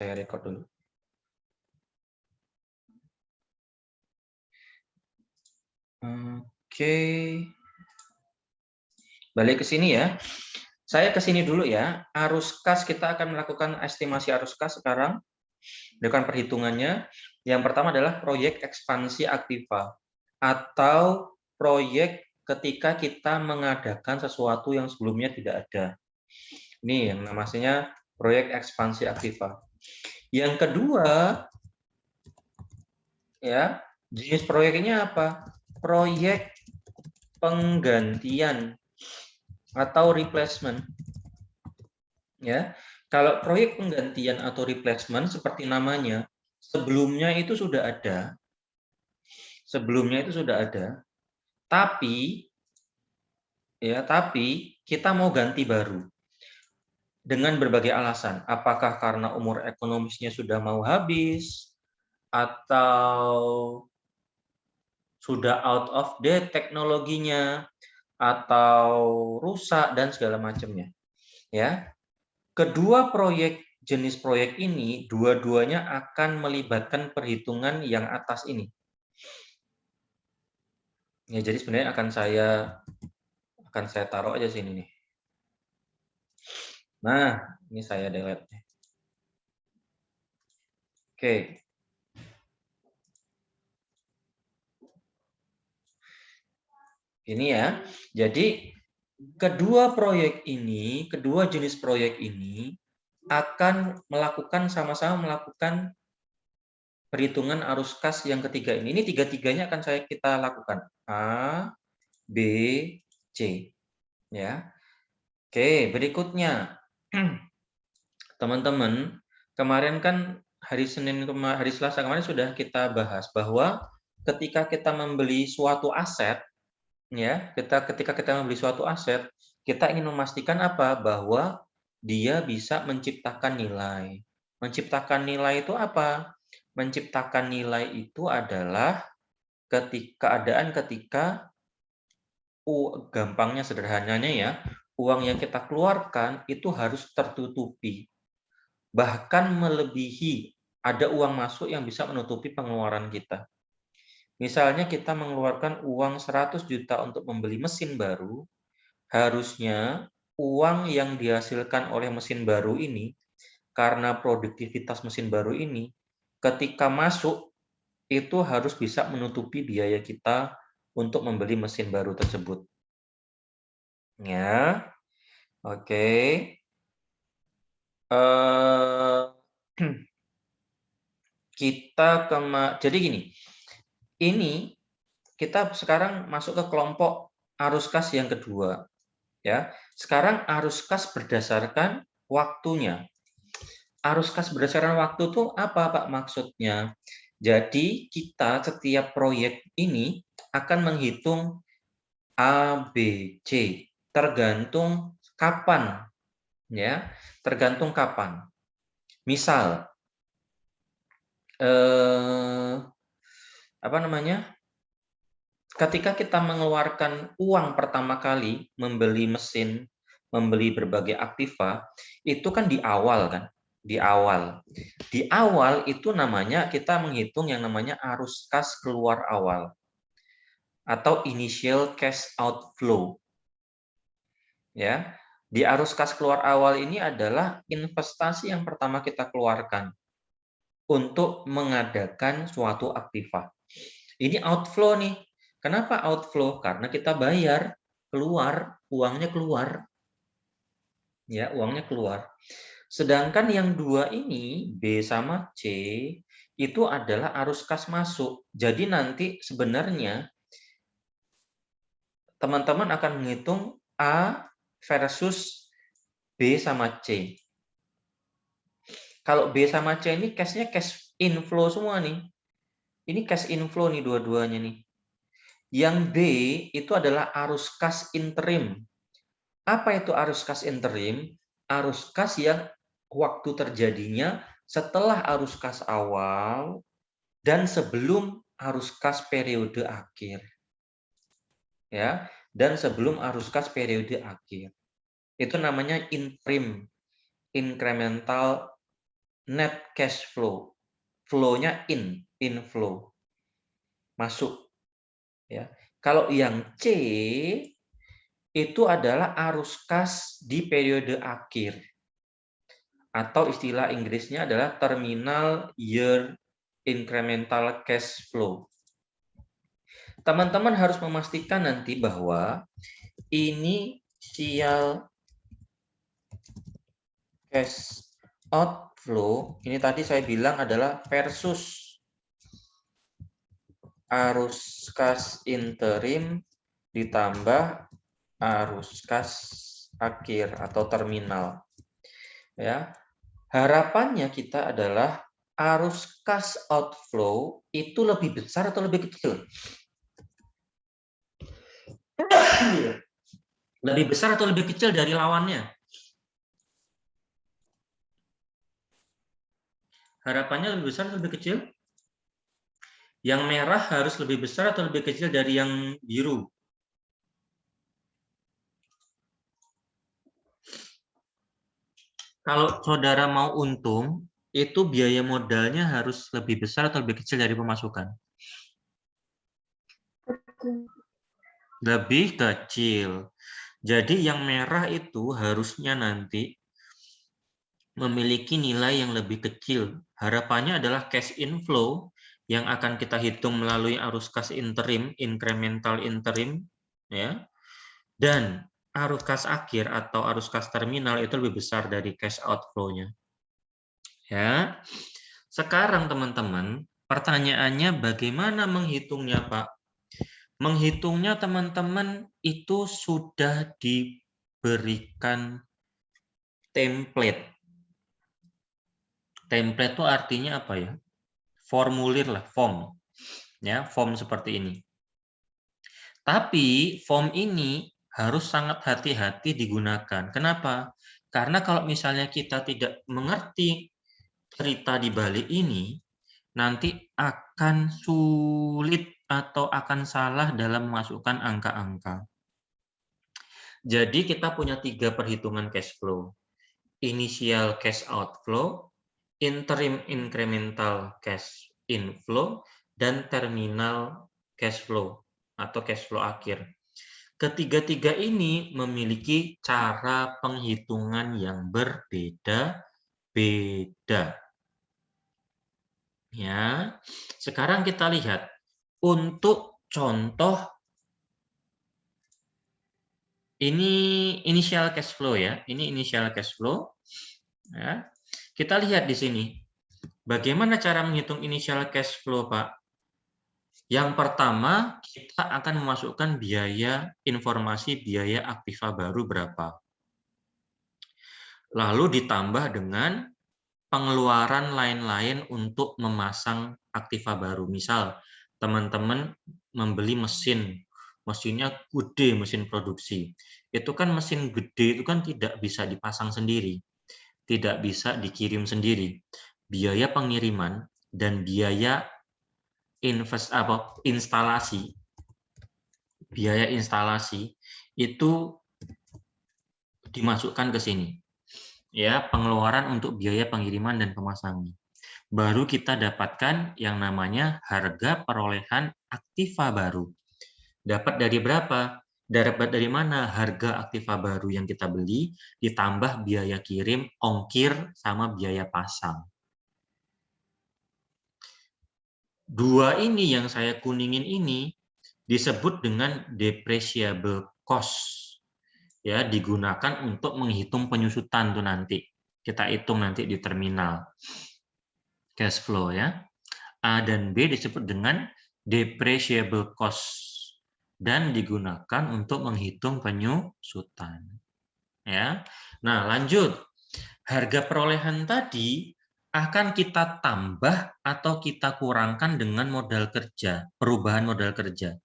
Saya record dulu. Oke. Balik ke sini ya. Saya ke sini dulu ya. Arus kas, kita akan melakukan estimasi arus kas sekarang dengan perhitungannya. Yang pertama adalah proyek ekspansi aktiva atau proyek ketika kita mengadakan sesuatu yang sebelumnya tidak ada. Ini yang namanya proyek ekspansi aktiva. Yang kedua, ya, jenis proyeknya apa? Proyek penggantian atau replacement. Ya, kalau proyek penggantian atau replacement seperti namanya, sebelumnya itu sudah ada. Sebelumnya itu sudah ada, tapi tapi kita mau ganti baru dengan berbagai alasan. Apakah karena umur ekonomisnya sudah mau habis, atau sudah out of date teknologinya, atau rusak dan segala macamnya. Ya, kedua jenis proyek ini dua-duanya akan melibatkan perhitungan yang atas ini. Ya, jadi sebenarnya akan saya taruh aja sini nih. Nah, ini saya delete. Oke. Ini ya. Jadi kedua jenis proyek ini akan sama-sama melakukan perhitungan arus kas yang ketiga ini. Ini tiga-tiganya akan kita lakukan. A, B, C. Ya. Oke, berikutnya. Teman-teman, kemarin kan hari Selasa kemarin sudah kita bahas bahwa ketika kita membeli suatu aset, ya, ketika kita membeli suatu aset, kita ingin memastikan apa? Bahwa dia bisa menciptakan nilai. Menciptakan nilai itu apa? Menciptakan nilai itu adalah keadaan ketika gampangnya sederhananya ya, uang yang kita keluarkan itu harus tertutupi. Bahkan melebihi, ada uang masuk yang bisa menutupi pengeluaran kita. Misalnya kita mengeluarkan uang 100 juta untuk membeli mesin baru, harusnya uang yang dihasilkan oleh mesin baru ini, karena produktivitas mesin baru ini, ketika masuk, itu harus bisa menutupi biaya kita untuk membeli mesin baru tersebut. Ya, oke. Jadi gini, ini kita sekarang masuk ke kelompok arus kas yang kedua. Ya, sekarang arus kas berdasarkan waktunya. Arus kas berdasarkan waktu itu apa, Pak, maksudnya? Jadi kita setiap proyek ini akan menghitung A, B, C, tergantung kapan, ya, tergantung kapan. Misal, ketika kita mengeluarkan uang pertama kali membeli mesin, membeli berbagai aktiva, itu kan di awal kan, di awal. Di awal itu namanya kita menghitung yang namanya arus kas keluar awal atau initial cash outflow. Ya, di arus kas keluar awal ini adalah investasi yang pertama kita keluarkan untuk mengadakan suatu aktiva. Ini outflow nih. Kenapa outflow? Karena kita bayar, keluar, uangnya keluar. Ya, uangnya keluar. Sedangkan yang dua ini, B sama C, itu adalah arus kas masuk. Jadi nanti sebenarnya teman-teman akan menghitung A versus B sama C. Kalau B sama C ini cash-nya cash inflow semua nih. Ini cash inflow nih dua-duanya nih. Yang B itu adalah arus kas interim. Apa itu arus kas interim? Arus kas yang waktu terjadinya setelah arus kas awal dan sebelum arus kas periode akhir. Ya, dan sebelum arus kas periode akhir. Itu namanya interim, incremental net cash flow. Flow-nya inflow. Masuk. Ya. Kalau yang C itu adalah arus kas di periode akhir. Atau istilah Inggrisnya adalah terminal year incremental cash flow. Teman-teman harus memastikan nanti bahwa initial cash outflow, ini tadi saya bilang adalah versus arus kas interim ditambah arus kas akhir atau terminal. Ya. Harapannya kita adalah arus kas outflow itu lebih besar atau lebih kecil? Lebih besar atau lebih kecil dari lawannya? Harapannya lebih besar atau lebih kecil? Yang merah harus lebih besar atau lebih kecil dari yang biru? Kalau saudara mau untung, itu biaya modalnya harus lebih besar atau lebih kecil dari pemasukan? Lebih kecil. Jadi yang merah itu harusnya nanti memiliki nilai yang lebih kecil. Harapannya adalah cash inflow yang akan kita hitung melalui arus kas interim, incremental interim, ya. Dan arus kas akhir atau arus kas terminal itu lebih besar dari cash outflow-nya. Ya. Sekarang teman-teman, pertanyaannya bagaimana menghitungnya, Pak? Menghitungnya teman-teman itu sudah diberikan template. Template itu artinya apa ya? Formulir lah, form. Ya, form seperti ini. Tapi form ini harus sangat hati-hati digunakan. Kenapa? Karena kalau misalnya kita tidak mengerti cerita di balik ini, nanti akan sulit atau akan salah dalam memasukkan angka-angka. Jadi kita punya 3 perhitungan cash flow. Initial cash outflow, interim incremental cash inflow, dan terminal cash flow atau cash flow akhir. Ketiga-tiga ini memiliki cara penghitungan yang berbeda-beda. Ya, sekarang kita lihat untuk contoh ini initial cash flow ya. Ini initial cash flow. Ya. Kita lihat di sini. Bagaimana cara menghitung initial cash flow, Pak? Yang pertama, kita akan memasukkan biaya informasi biaya aktiva baru berapa. Lalu ditambah dengan pengeluaran lain-lain untuk memasang aktiva baru. Misal, teman-teman membeli mesin, mesinnya gede, mesin produksi. Itu kan mesin gede itu kan tidak bisa dipasang sendiri, tidak bisa dikirim sendiri. Biaya pengiriman dan biaya biaya instalasi itu dimasukkan ke sini. Ya, pengeluaran untuk biaya pengiriman dan pemasangan. Baru kita dapatkan yang namanya harga perolehan aktiva baru. Dapat dari berapa? Dapat dari mana? Harga aktiva baru yang kita beli ditambah biaya kirim, ongkir, sama biaya pasang. Dua ini yang saya kuningin ini disebut dengan depreciable cost. Ya, digunakan untuk menghitung penyusutan tuh nanti. Kita hitung nanti di terminal cash flow ya. A dan B disebut dengan depreciable cost dan digunakan untuk menghitung penyusutan. Ya. Nah, lanjut. Harga perolehan tadi akan kita tambah atau kita kurangkan dengan modal kerja, perubahan modal kerja.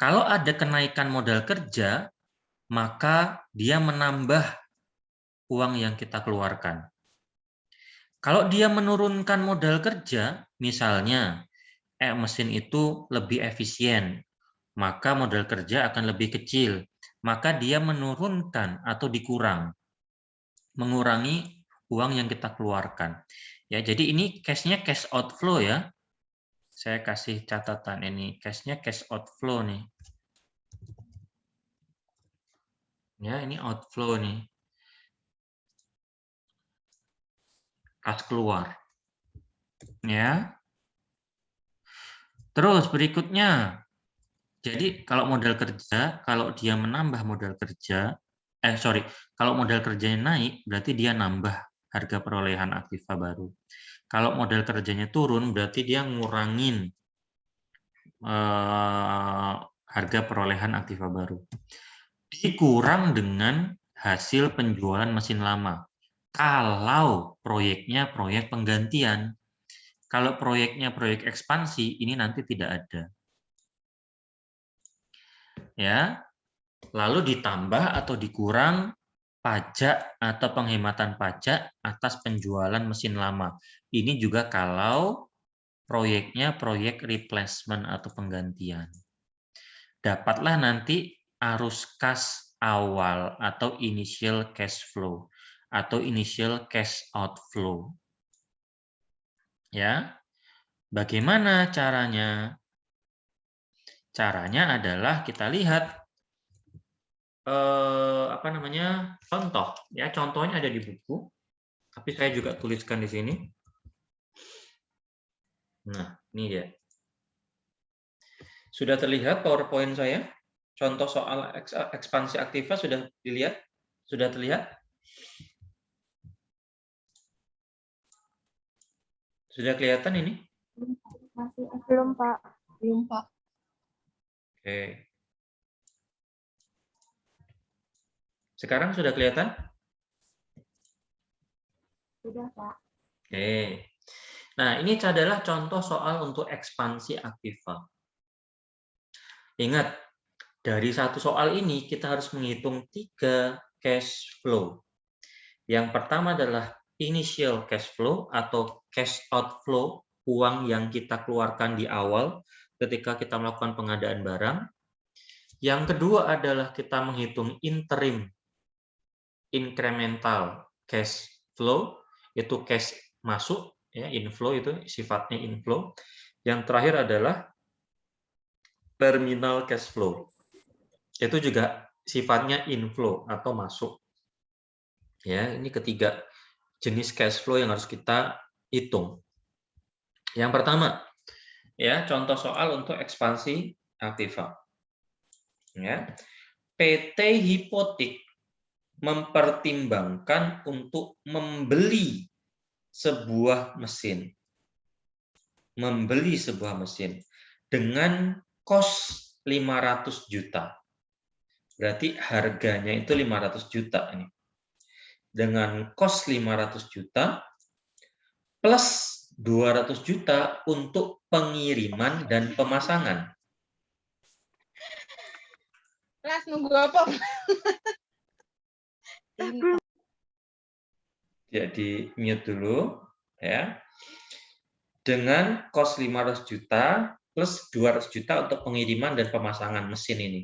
Kalau ada kenaikan modal kerja, maka dia menambah uang yang kita keluarkan. Kalau dia menurunkan modal kerja, misalnya mesin itu lebih efisien, maka modal kerja akan lebih kecil. Maka dia menurunkan atau mengurangi uang yang kita keluarkan. Ya, jadi ini cash-nya cash outflow ya. Saya kasih catatan ini, cash-nya cash outflow nih. Ya, ini outflow nih. Cash keluar. Ya. Terus berikutnya. Jadi kalau modal kerja, kalau dia menambah modal kerja, kalau modal kerjanya naik, berarti dia nambah harga perolehan aktiva baru. Kalau modal kerjanya turun, berarti dia ngurangin harga perolehan aktiva baru. Dikurang dengan hasil penjualan mesin lama. Kalau proyeknya proyek penggantian, kalau proyeknya proyek ekspansi, ini nanti tidak ada. Ya, lalu ditambah atau dikurang pajak atau penghematan pajak atas penjualan mesin lama. Ini juga kalau proyeknya proyek replacement atau penggantian. Dapatlah nanti arus kas awal atau initial cash flow atau initial cash outflow. Ya. Bagaimana caranya? Caranya adalah kita lihat contoh ya, contohnya ada di buku, tapi saya juga tuliskan di sini. Nah, ini dia. Sudah terlihat PowerPoint saya? Contoh soal ekspansi aktiva sudah dilihat? Sudah terlihat? Sudah kelihatan ini? Belum, Pak. Belum, Pak. Oke. Sekarang sudah kelihatan? Sudah, Pak. Oke. Nah, ini adalah contoh soal untuk ekspansi aktiva. Ingat, dari satu soal ini kita harus menghitung 3 cash flow. Yang pertama adalah initial cash flow atau cash outflow, uang yang kita keluarkan di awal ketika kita melakukan pengadaan barang. Yang kedua adalah kita menghitung interim incremental cash flow, itu cash masuk, ya, inflow itu sifatnya inflow. Yang terakhir adalah terminal cash flow. Itu juga sifatnya inflow atau masuk. Ya, ini ketiga jenis cash flow yang harus kita hitung. Yang pertama, ya, contoh soal untuk ekspansi aktiva. Ya. PT Hipotik mempertimbangkan untuk membeli sebuah mesin. Membeli sebuah mesin dengan kos 500 juta. Berarti harganya itu 500 juta ini. Dengan kos 500 juta plus 200 juta untuk pengiriman dan pemasangan. Mas, nunggu apa? Jadi mute dulu, ya. Dengan kos 500 juta plus 200 juta untuk pengiriman dan pemasangan mesin ini.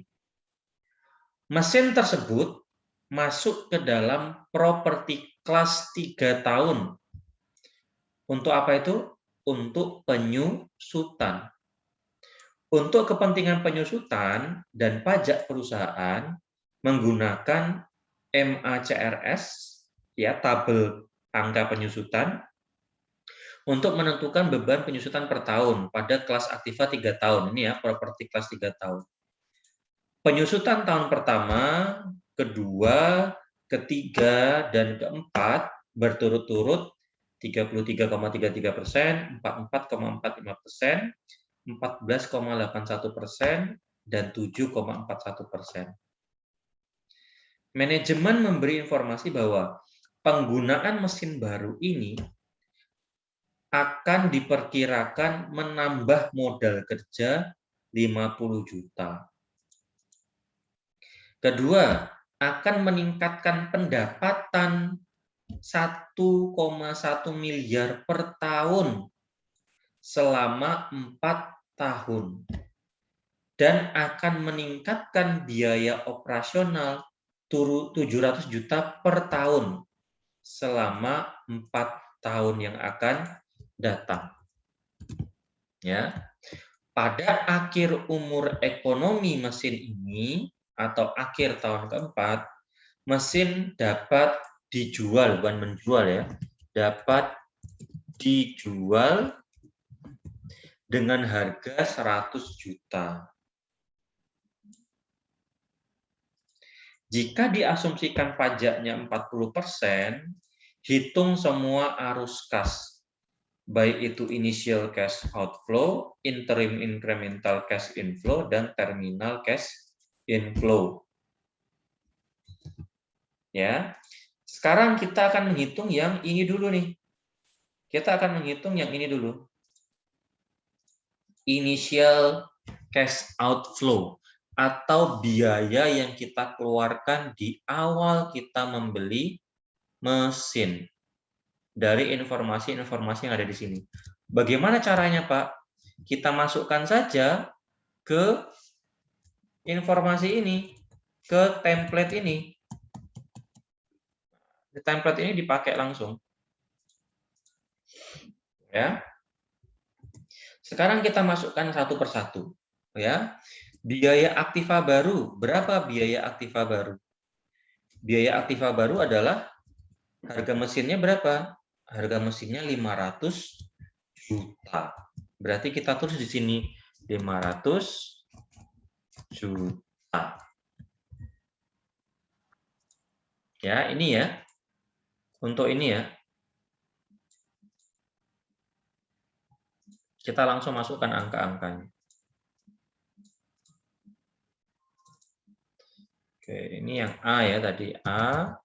Mesin tersebut masuk ke dalam properti kelas 3 tahun. Untuk apa itu? Untuk penyusutan. Untuk kepentingan penyusutan dan pajak perusahaan menggunakan MACRS, ya, tabel angka penyusutan, untuk menentukan beban penyusutan per tahun pada kelas aktiva 3 tahun. Ini ya, properti kelas 3 tahun. Penyusutan tahun pertama, kedua, ketiga, dan keempat berturut-turut 33,33%, 44,45%, 14,81%, dan 7,41%. Manajemen memberi informasi bahwa penggunaan mesin baru ini akan diperkirakan menambah modal kerja 50 juta. Kedua, akan meningkatkan pendapatan 1,1 miliar per tahun selama 4 tahun. Dan akan meningkatkan biaya operasional 700 juta per tahun selama 4 tahun yang akan datang. Ya. Pada akhir umur ekonomi mesin ini atau akhir tahun keempat, mesin dapat dijual, bukan menjual ya, dapat dijual dengan harga 100 juta. Jika diasumsikan pajaknya 40%, hitung semua arus kas, baik itu initial cash outflow, interim incremental cash inflow, dan terminal cash inflow. Ya, sekarang kita akan menghitung yang ini dulu nih. Kita akan menghitung yang ini dulu. Initial cash outflow atau biaya yang kita keluarkan di awal kita membeli mesin. Dari informasi-informasi yang ada di sini. Bagaimana caranya, Pak? Kita masukkan saja ke informasi ini, ke template ini. Template ini dipakai langsung. Ya. Sekarang kita masukkan satu persatu. Ya. Biaya aktiva baru. Berapa biaya aktiva baru? Biaya aktiva baru adalah harga mesinnya berapa? Harga mesinnya 500 juta. Berarti kita tulis di sini 500 juta. Ya, ini ya. Untuk ini ya. Kita langsung masukkan angka-angkanya. Oke, ini yang A ya tadi. A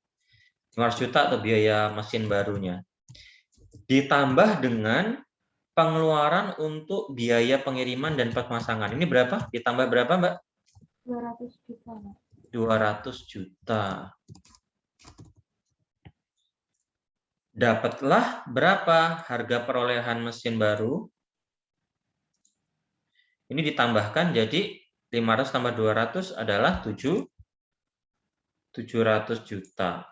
500 juta atau biaya mesin barunya. Ditambah dengan pengeluaran untuk biaya pengiriman dan pemasangan. Ini berapa? Ditambah berapa, Mbak? 200 juta. 200 juta. Dapatlah berapa harga perolehan mesin baru? Ini ditambahkan jadi 500 tambah 200 adalah 700 juta.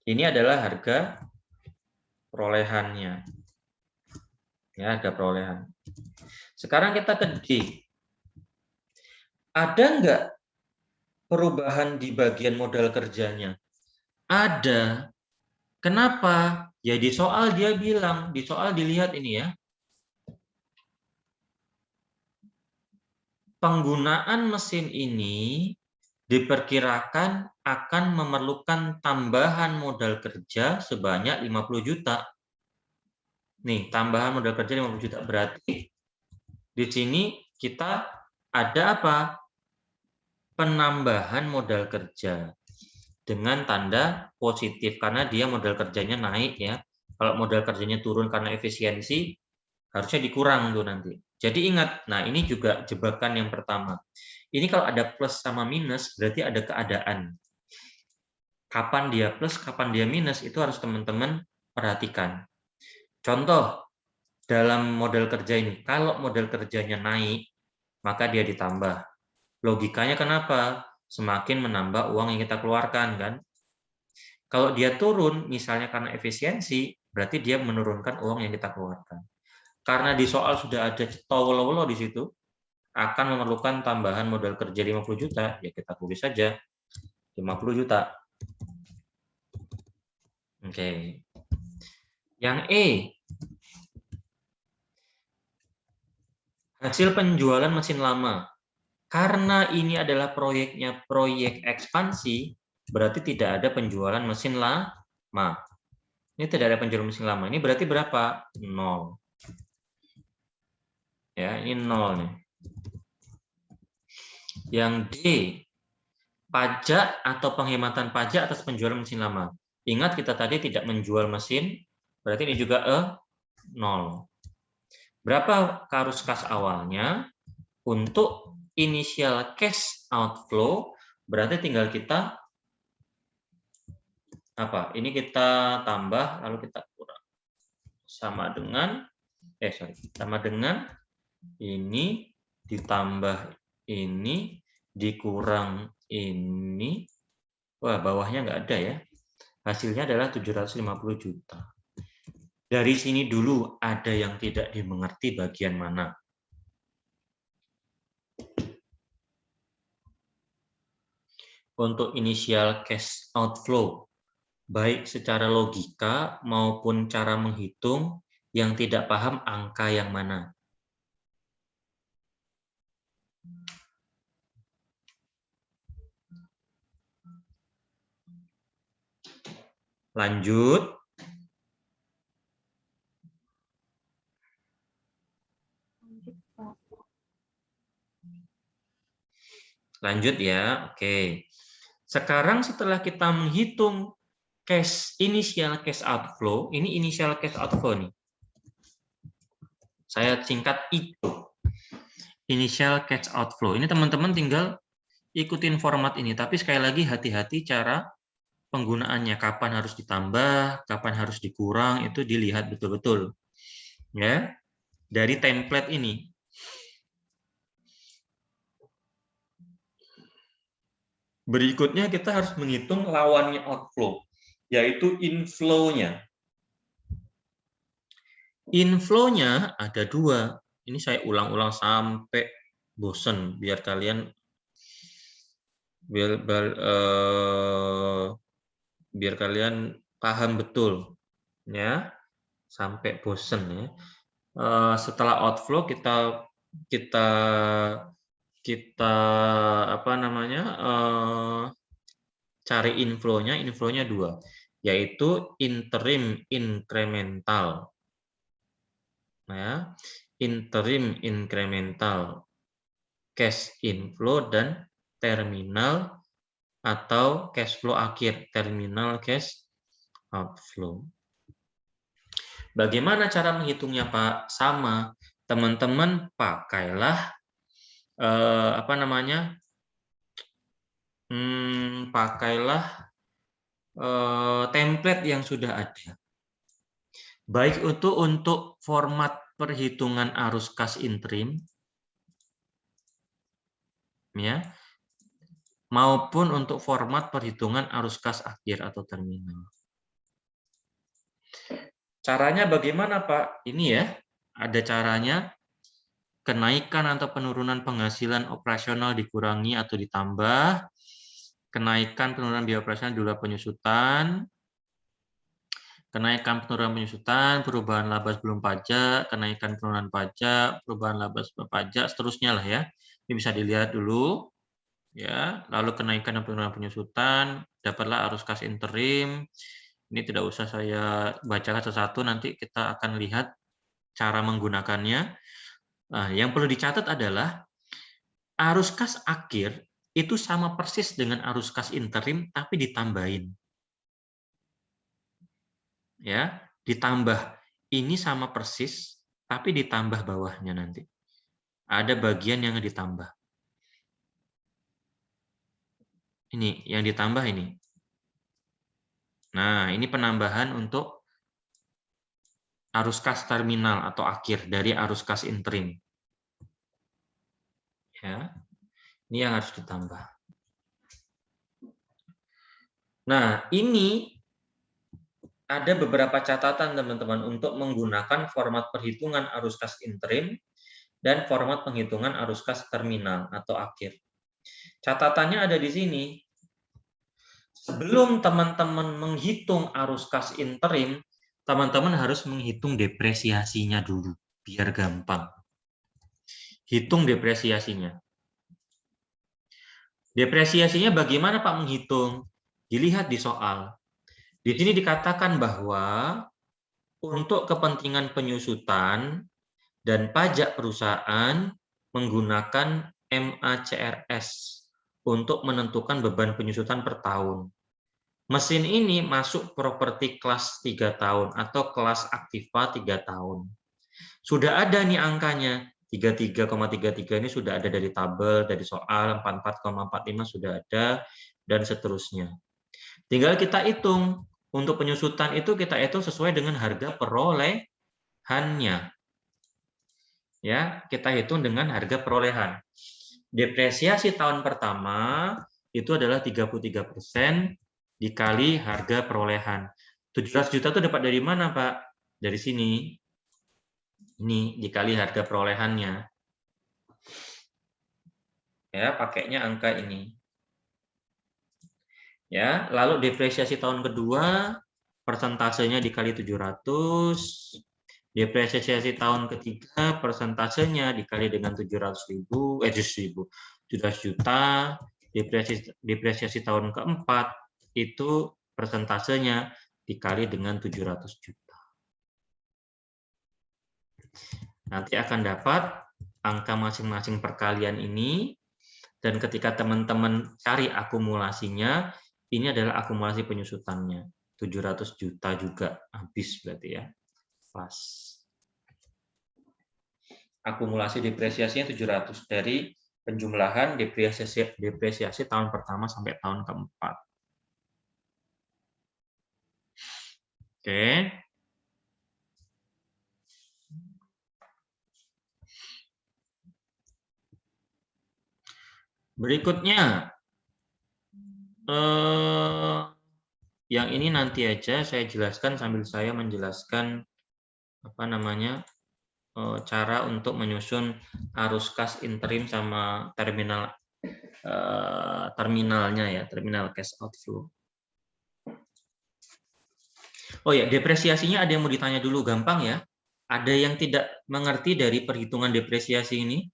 Ini adalah harga perolehannya. Ya, harga perolehan. Sekarang kita ke D. Ada nggak perubahan di bagian modal kerjanya? Ada. Kenapa? Ya di soal dia bilang, di soal dilihat ini ya. Penggunaan mesin ini diperkirakan akan memerlukan tambahan modal kerja sebanyak 50 juta. Nih, tambahan modal kerja 50 juta. Berarti di sini kita ada apa? Penambahan modal kerja dengan tanda positif karena dia modal kerjanya naik ya. Kalau modal kerjanya turun karena efisiensi, harusnya dikurang tuh nanti. Jadi ingat, nah ini juga jebakan yang pertama. Ini kalau ada plus sama minus, berarti ada keadaan. Kapan dia plus, kapan dia minus, itu harus teman-teman perhatikan. Contoh, dalam modal kerja ini, kalau modal kerjanya naik, maka dia ditambah. Logikanya kenapa? Semakin menambah uang yang kita keluarkan, kan? Kalau dia turun, misalnya karena efisiensi, berarti dia menurunkan uang yang kita keluarkan. Karena di soal sudah ada towel-wolo di situ, akan memerlukan tambahan modal kerja 50 juta, ya kita tulis saja 50 juta. Oke. Yang E. Hasil penjualan mesin lama. Karena ini adalah proyeknya proyek ekspansi, berarti tidak ada penjualan mesin lama. Ini tidak ada penjualan mesin lama. Ini berarti berapa? 0. Ya, ini 0 nih. Yang D, pajak atau penghematan pajak atas penjualan mesin lama. Ingat kita tadi tidak menjual mesin, berarti ini juga 0. Berapa arus kas awalnya? Untuk initial cash outflow, berarti tinggal kita apa? Ini kita tambah, lalu kita kurang. Sama dengan, sama dengan ini ditambah ini dikurang ini. Wah, bawahnya nggak ada ya. Hasilnya adalah 750 juta. Dari sini dulu ada yang tidak dimengerti bagian mana? Untuk initial cash outflow, baik secara logika maupun cara menghitung, yang tidak paham angka yang mana. Lanjut. Lanjut, Pak. Lanjut ya, oke. Sekarang setelah kita menghitung initial cash outflow, ini initial cash outflow nih. Saya singkat itu. Initial cash outflow. Ini teman-teman tinggal ikutin format ini, tapi sekali lagi hati-hati cara penggunaannya, kapan harus ditambah, kapan harus dikurang, itu dilihat betul-betul. Ya. Dari template ini. Berikutnya kita harus menghitung lawannya outflow, yaitu inflow-nya. Inflow-nya ada dua. Ini saya ulang-ulang sampai bosen, biar kalian biar kalian paham betul, ya, sampai bosen ya. Setelah outflow kita apa namanya, cari inflow-nya. Inflow-nya dua, yaitu interim incremental. Nah, interim incremental cash inflow dan terminal atau cash flow akhir, terminal cash outflow. Bagaimana cara menghitungnya, Pak? Sama, teman-teman pakailah apa namanya? Pakailah template yang sudah ada. Baik untuk format perhitungan arus kas interim, ya, maupun untuk format perhitungan arus kas akhir atau terminal. Caranya bagaimana, Pak? Ini ya, ada caranya. Kenaikan atau penurunan penghasilan operasional dikurangi atau ditambah, kenaikan penurunan biaya operasional dua penyusutan, kenaikan penurunan penyusutan, perubahan laba sebelum pajak, kenaikan penurunan pajak, perubahan laba sebelum pajak, seterusnya lah ya. Ini bisa dilihat dulu. Ya, lalu kenaikan dan penurunan penyusutan, dapatlah arus kas interim. Ini tidak usah saya bacakan satu-satu, nanti kita akan lihat cara menggunakannya. Nah, yang perlu dicatat adalah arus kas akhir itu sama persis dengan arus kas interim, tapi ditambahin. Ya, ditambah. Ini sama persis, tapi ditambah bawahnya nanti. Ada bagian yang ditambah. Ini yang ditambah ini. Nah, ini penambahan untuk arus kas terminal atau akhir dari arus kas interim. Ya, ini yang harus ditambah. Nah, ini ada beberapa catatan teman-teman untuk menggunakan format perhitungan arus kas interim dan format penghitungan arus kas terminal atau akhir. Catatannya ada di sini. Sebelum teman-teman menghitung arus kas interim, teman-teman harus menghitung depresiasinya dulu, biar gampang. Hitung depresiasinya. Depresiasinya bagaimana Pak menghitung? Dilihat di soal. Di sini dikatakan bahwa untuk kepentingan penyusutan dan pajak perusahaan menggunakan MACRS untuk menentukan beban penyusutan per tahun. Mesin ini masuk properti kelas 3 tahun atau kelas aktiva 3 tahun. Sudah ada nih angkanya, 33,33 ini sudah ada dari tabel, dari soal, 44,45 sudah ada, dan seterusnya. Tinggal kita hitung. Untuk penyusutan itu kita hitung sesuai dengan harga perolehannya. Ya, kita hitung dengan harga perolehan. Depresiasi tahun pertama itu adalah 33% dikali harga perolehan. 17 juta itu dapat dari mana, Pak? Dari sini, ini dikali harga perolehannya. Ya, pakainya angka ini. Ya, lalu depresiasi tahun kedua, persentasenya dikali 700. Depresiasi tahun ketiga, persentasenya dikali dengan 700 juta. Depresiasi tahun keempat, itu persentasenya dikali dengan 700 juta. Nanti akan dapat angka masing-masing perkalian ini, dan ketika teman-teman cari akumulasinya, ini adalah akumulasi penyusutannya. 700 juta juga habis berarti ya. Pas. Akumulasi depresiasinya 700 dari penjumlahan depresiasi tahun pertama sampai tahun keempat. Oke. Berikutnya, yang ini nanti aja saya jelaskan sambil saya menjelaskan cara untuk menyusun arus kas interim sama terminalnya ya, terminal cash outflow. Oh ya, depresiasinya ada yang mau ditanya dulu, gampang ya. Ada yang tidak mengerti dari perhitungan depresiasi ini?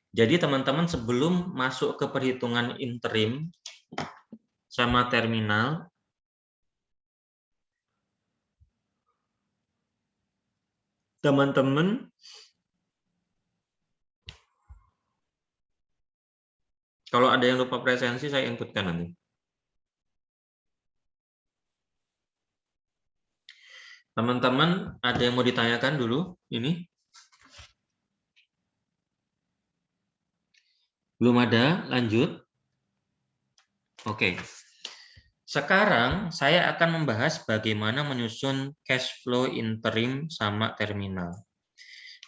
Jadi teman-teman sebelum masuk ke perhitungan interim sama terminal, teman-teman kalau ada yang lupa presensi saya inputkan nanti. Teman-teman ada yang mau ditanyakan dulu ini? Belum ada, lanjut. Oke. Sekarang saya akan membahas bagaimana menyusun cash flow interim sama terminal.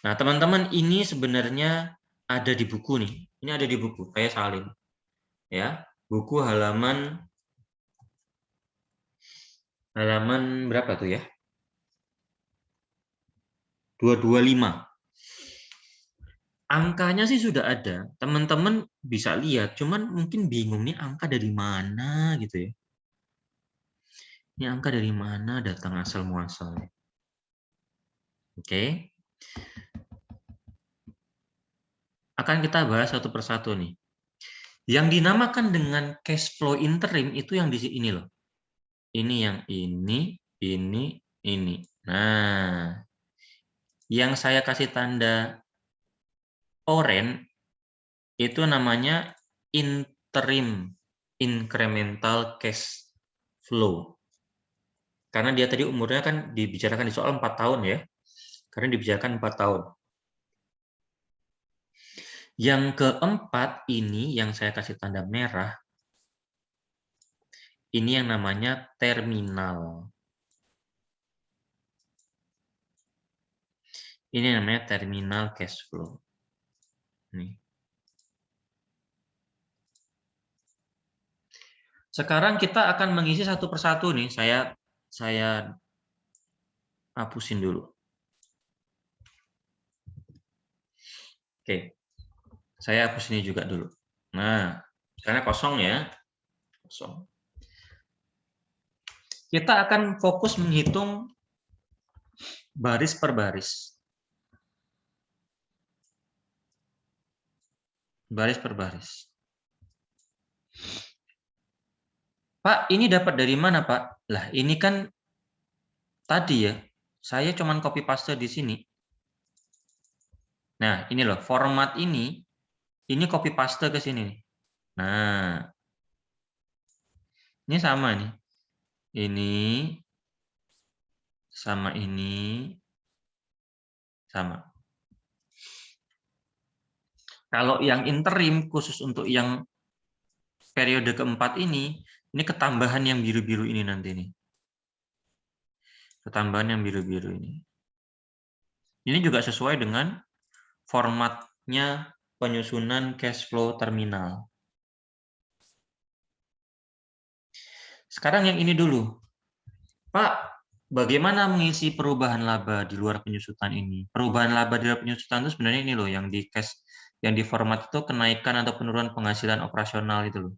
Nah, teman-teman, ini sebenarnya ada di buku nih. Ini ada di buku, saya salin. Ya, buku halaman berapa tuh ya? 225. Angkanya sih sudah ada. Teman-teman bisa lihat, cuman mungkin bingung nih angka dari mana gitu ya. Ini angka dari mana datang asal muasalnya. Oke. Akan kita bahas satu persatu nih. Yang dinamakan dengan cash flow interim itu yang di sini loh. Ini yang ini. Nah, yang saya kasih tanda oranye itu namanya interim incremental cash flow. Karena dia tadi umurnya kan dibicarakan di soal 4 tahun ya. Karena dibicarakan 4 tahun. Yang keempat ini yang saya kasih tanda merah, ini yang namanya terminal. Ini namanya terminal cash flow. Nih. Sekarang kita akan mengisi satu persatu nih. Saya hapusin dulu. Oke. Saya hapus ini juga dulu. Nah, karena kosong ya. Kosong. Kita akan fokus menghitung baris per baris. Baris per baris. Pak, ini dapat dari mana, Pak? Lah, ini kan tadi ya, saya cuman copy paste di sini. Nah, ini loh, format ini copy paste ke sini. Nah, ini sama nih. Ini sama ini sama. Kalau yang interim khusus untuk yang periode keempat ini ketambahan yang biru-biru ini nanti nih. Ketambahan yang biru-biru ini. Ini juga sesuai dengan formatnya penyusunan cash flow terminal. Sekarang yang ini dulu. Pak, Bagaimana mengisi perubahan laba di luar penyusutan ini? Perubahan laba di luar penyusutan itu sebenarnya ini loh, yang di cash, yang di format itu kenaikan atau penurunan penghasilan operasional itu loh.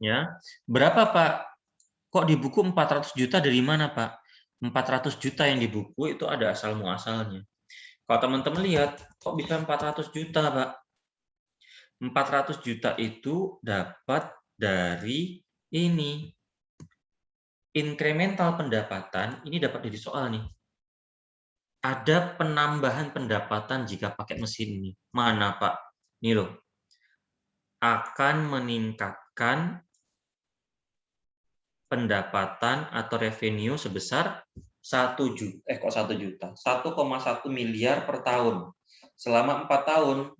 Ya, berapa Pak? Kok di buku 400 juta dari mana Pak? 400 juta yang di buku itu ada asal muasalnya. Kalau teman-teman lihat, kok bisa 400 juta Pak? 400 juta itu dapat dari ini. Incremental pendapatan, ini dapat dari soal nih. Ada penambahan pendapatan jika pakai mesin ini. Mana Pak? Ini loh. Akan meningkatkan pendapatan atau revenue sebesar 1 juta, 1,1 miliar per tahun selama 4 tahun,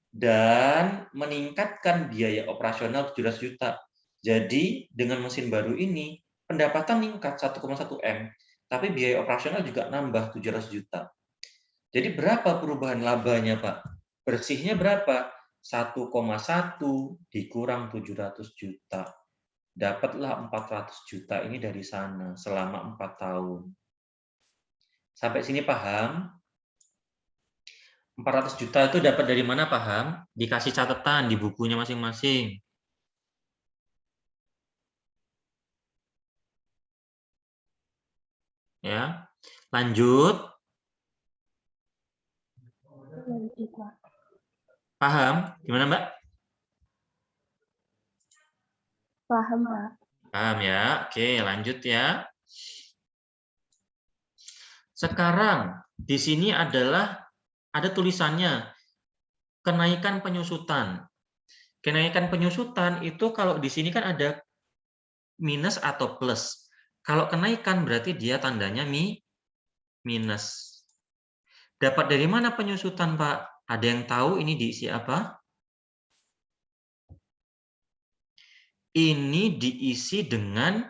dan meningkatkan biaya operasional 17 juta. Jadi dengan mesin baru ini pendapatan meningkat 1,1 M, tapi biaya operasional juga nambah 700 juta. Jadi berapa perubahan labanya Pak? Bersihnya berapa? 1,1 dikurang 700 juta. Dapatlah 400 juta ini dari sana selama 4 tahun. Sampai sini paham? 400 juta itu dapat dari mana paham? Dikasih catatan di bukunya masing-masing. Ya. Lanjut. Lanjut, Pak. Paham? Gimana, Mbak? Paham, Pak. Paham ya? Oke, lanjut ya. Sekarang di sini adalah ada tulisannya kenaikan penyusutan. Kenaikan penyusutan itu kalau di sini kan ada minus atau plus. Kalau kenaikan berarti dia tandanya minus. Dapat dari mana penyusutan, Pak? Ada yang tahu ini diisi apa? Ini diisi dengan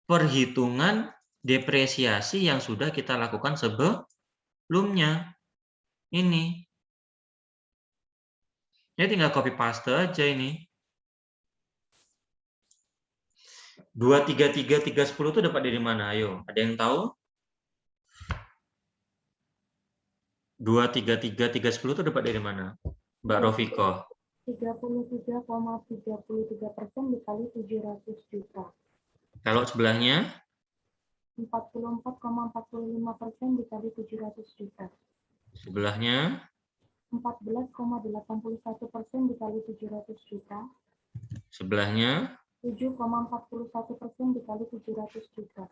perhitungan depresiasi yang sudah kita lakukan sebelumnya. Ini. Ya tinggal copy paste aja ini. 233 310 itu dapat dari mana? Ayo, ada yang tahu? 233 310 itu dapat dari mana? Mbak Rofiko. 33,33% dikali 700 juta. Kalau sebelahnya? 44,45% dikali 700 juta. Sebelahnya? 14,81% dikali 700 juta. Sebelahnya? 7,41% dikali 700 juta.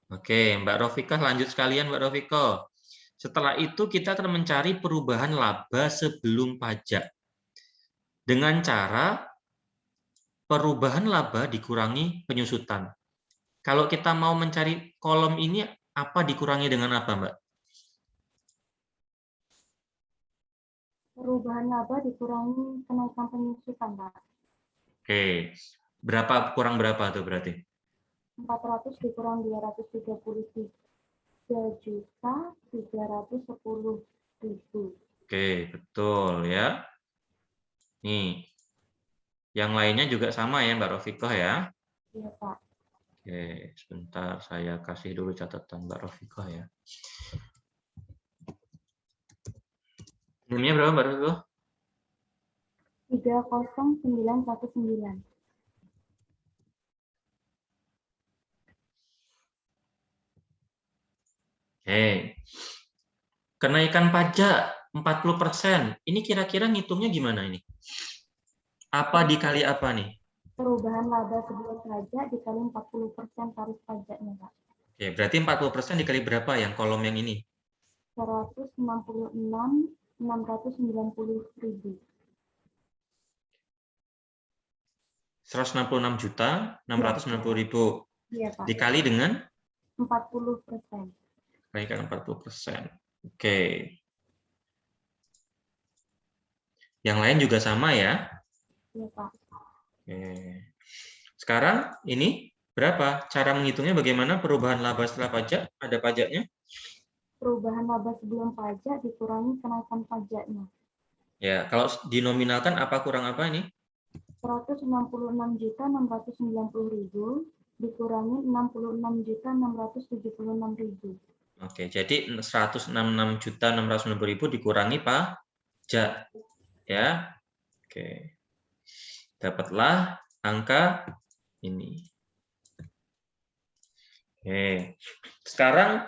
Oke, Mbak Rofika lanjut sekalian Mbak Rofiko. Setelah itu kita akan mencari perubahan laba sebelum pajak. Dengan cara perubahan laba dikurangi penyusutan. Kalau kita mau mencari kolom ini, apa dikurangi dengan apa, Mbak? Perubahan laba dikurangi kenaikan penyusutan, Pak. Oke, berapa kurang berapa tuh berarti? 400 dikurang 233 juta 310.000. Oke, betul ya. Nih, yang lainnya juga sama ya, Mbak Rofikoh ya. Iya, Pak. Oke, sebentar saya kasih dulu catatan Mbak Rofikoh ya. Nomornya berapa Mbak Rofikoh? 30919. Oke. Kenaikan pajak 40%. Ini kira-kira ngitungnya gimana ini? Apa dikali apa nih? Perubahan laba sebelum pajak dikali 40% tarif pajaknya, Pak. Oke, berarti 40% dikali berapa yang kolom yang ini? 166.690.000. 166 juta 690.000 Iya, Pak. dikali dengan 40%. kenaikan 40%. Oke. Yang lain juga sama ya? Iya, Pak. Oke. Sekarang ini berapa? Cara menghitungnya bagaimana? Perubahan laba setelah pajak? Ada pajaknya? Perubahan laba sebelum pajak dikurangi kenaikan pajaknya. Ya, kalau dinominalkan apa kurang apa ini? 166.690.000 dikurangi 66.676.000. Oke, jadi 166.690.000 dikurangi pajak. Ya. Oke. Dapatlah angka ini. Oke. Sekarang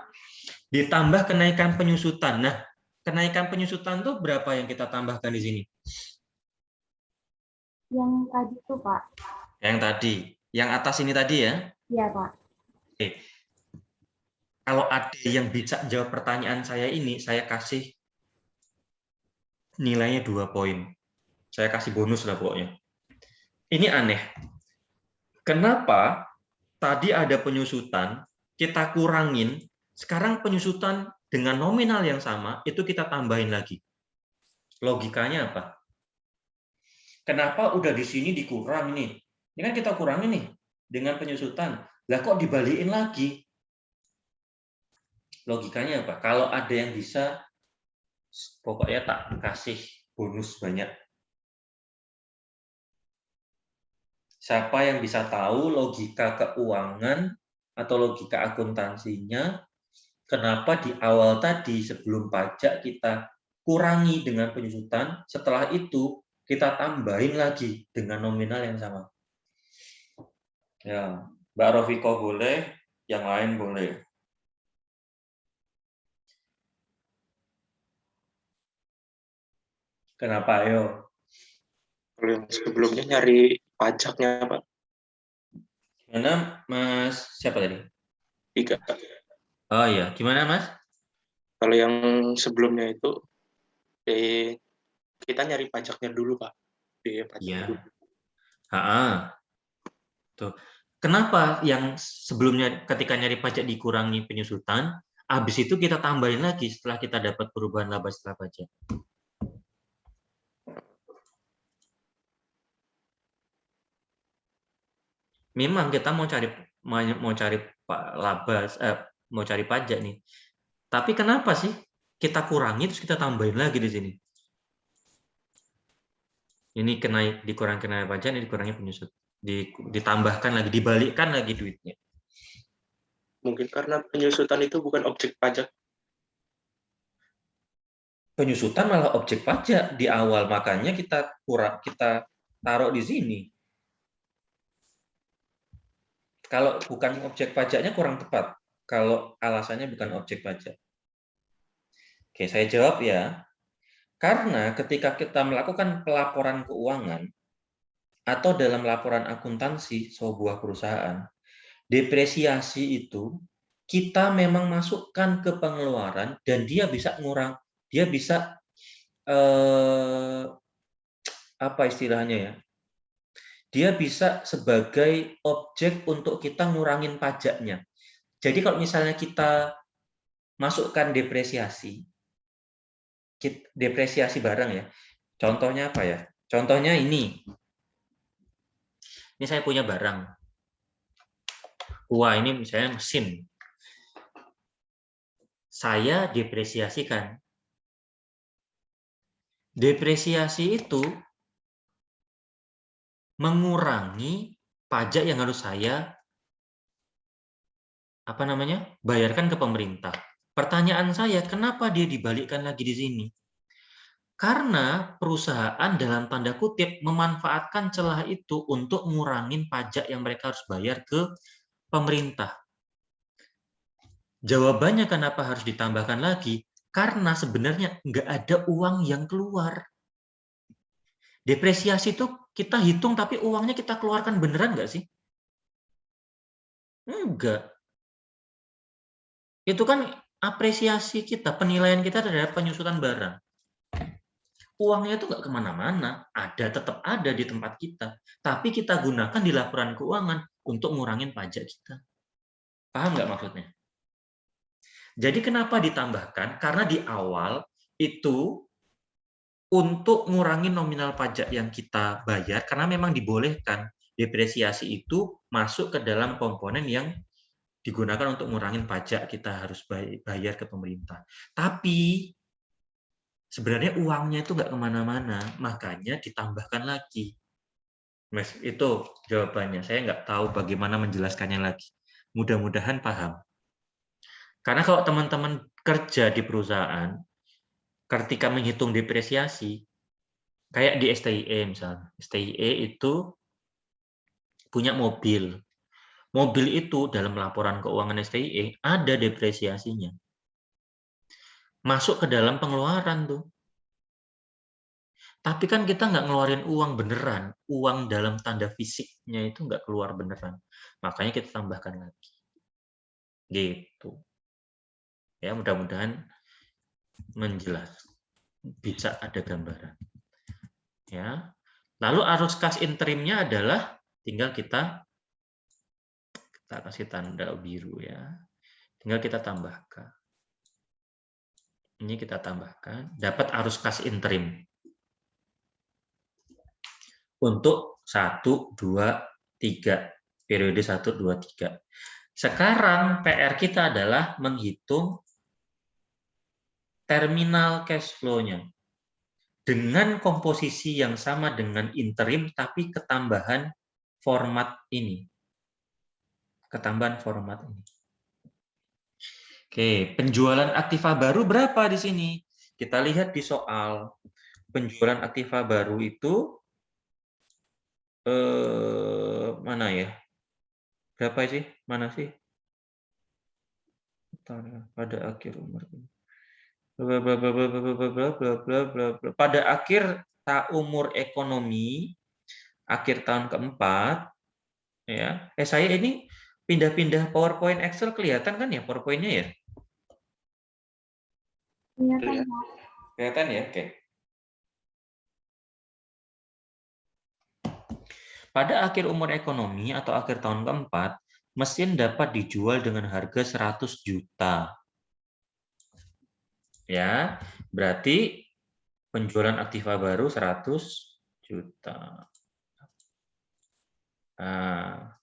ditambah kenaikan penyusutan. Nah, kenaikan penyusutan tuh berapa yang kita tambahkan di sini? Yang tadi tuh, Pak. Yang tadi. Yang atas ini tadi ya? Iya, Pak. Oke. Kalau ada yang bisa jawab pertanyaan saya ini, saya kasih nilainya 2 poin. Saya kasih bonus lah pokoknya. Ini aneh. Kenapa tadi ada penyusutan, kita kurangin, sekarang penyusutan dengan nominal yang sama, itu kita tambahin lagi. Logikanya apa? Kenapa udah di sini dikurang nih? Ini kan kita kurangin nih dengan penyusutan. Lah kok dibalikin lagi? Logikanya apa? Kalau ada yang bisa, pokoknya tak kasih bonus banyak. Siapa yang bisa tahu logika keuangan atau logika akuntansinya, kenapa di awal tadi sebelum pajak kita kurangi dengan penyusutan, setelah itu kita tambahin lagi dengan nominal yang sama. Ya, Mbak Rofiko boleh, yang lain boleh. Kenapa, ayo? Kalau yang sebelumnya nyari pajaknya, Pak. Gimana, Mas? Siapa tadi? 3. Oh iya, gimana, Mas? Kalau yang sebelumnya itu kita nyari pajaknya dulu, Pak. Pajak Iya. dulu. Tuh. Kenapa yang sebelumnya ketika nyari pajak dikurangi penyusutan, habis itu kita tambahin lagi setelah kita dapat perubahan laba setelah pajak? Memang kita mau cari laba, mau cari pajak nih. Tapi kenapa sih kita kurangi terus kita tambahin lagi di sini? Ini dikurangi kenaikan pajak, ini dikurangi penyusut. Ditambahkan lagi, dibalikkan lagi duitnya. Mungkin karena penyusutan itu bukan objek pajak. Penyusutan malah objek pajak di awal, makanya kita taruh di sini. Kalau bukan objek pajaknya kurang tepat. Kalau alasannya bukan objek pajak. Oke, saya jawab ya. Karena ketika kita melakukan pelaporan keuangan atau dalam laporan akuntansi sebuah perusahaan, depresiasi itu kita memang masukkan ke pengeluaran dan dia bisa apa istilahnya ya? Dia bisa sebagai objek untuk kita ngurangin pajaknya. Jadi kalau misalnya kita masukkan depresiasi barang ya. Contohnya apa ya? Contohnya ini. Ini saya punya barang. Wah, ini misalnya mesin. Saya depresiasikan. Depresiasi itu mengurangi pajak yang harus saya bayarkan ke pemerintah. Pertanyaan saya, kenapa dia dibalikkan lagi di sini? Karena perusahaan dalam tanda kutip memanfaatkan celah itu untuk ngurangin pajak yang mereka harus bayar ke pemerintah. Jawabannya kenapa harus ditambahkan lagi? Karena sebenarnya nggak ada uang yang keluar. Depresiasi itu kita hitung tapi uangnya kita keluarkan beneran nggak sih? Enggak. Itu kan apresiasi kita, penilaian kita terhadap penyusutan barang. Uangnya itu nggak kemana-mana, tetap ada di tempat kita. Tapi kita gunakan di laporan keuangan untuk ngurangin pajak kita. Paham nggak maksudnya? Jadi kenapa ditambahkan? Karena di awal itu untuk ngurangin nominal pajak yang kita bayar, karena memang dibolehkan depresiasi itu masuk ke dalam komponen yang digunakan untuk ngurangin pajak kita harus bayar ke pemerintah. Tapi sebenarnya uangnya itu nggak kemana-mana, makanya ditambahkan lagi. Mas, itu jawabannya. Saya nggak tahu bagaimana menjelaskannya lagi. Mudah-mudahan paham. Karena kalau teman-teman kerja di perusahaan, ketika menghitung depresiasi, kayak di STIE misalnya. STIE itu punya mobil. Mobil itu dalam laporan keuangan STIE ada depresiasinya. Masuk ke dalam pengeluaran tuh. Tapi kan kita nggak ngeluarin uang beneran. Uang dalam tanda fisiknya itu nggak keluar beneran. Makanya kita tambahkan lagi. Gitu. Ya, mudah-mudahan menjelas. Bisa ada gambaran. Ya. Lalu arus kas interimnya adalah tinggal kita kasih tanda biru ya. Tinggal kita tambahkan. Ini kita tambahkan, dapat arus kas interim. Untuk 1, 2, 3. Periode 1, 2, 3. Sekarang PR kita adalah menghitung terminal cash flow-nya. Dengan komposisi yang sama dengan interim, tapi ketambahan format ini. Ketambahan format ini. Oke, penjualan aktiva baru berapa di sini? Kita lihat di soal. Penjualan aktiva baru itu mana ya? Berapa sih? Mana sih? Pada akhir umur. Pada akhir umur ekonomi, akhir tahun keempat, ya. Saya ini pindah-pindah PowerPoint Excel kelihatan kan ya PowerPoint-nya ya? Kelihatan, Pak. Kelihatan ya, oke. Pada akhir umur ekonomi atau akhir tahun keempat, mesin dapat dijual dengan harga 100 juta. Ya, berarti penjualan aktiva baru 100 juta. Nah,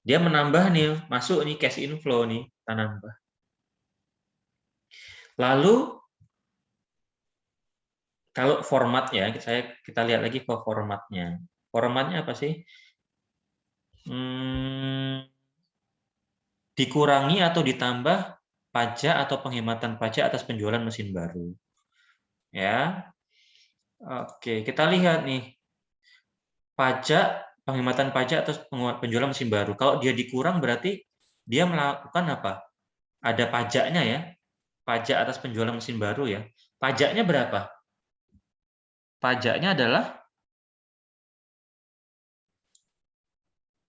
dia menambah nih, masuk nih cash inflow nih, kita nambah. Lalu kalau format ya, kita lihat lagi ke formatnya. Formatnya apa sih? Dikurangi atau ditambah pajak atau penghematan pajak atas penjualan mesin baru. Ya. Oke, kita lihat nih. Penghematan pajak atas penjualan mesin baru. Kalau dia dikurang berarti dia melakukan apa? Ada pajaknya ya. Pajak atas penjualan mesin baru ya. Pajaknya berapa? Pajaknya adalah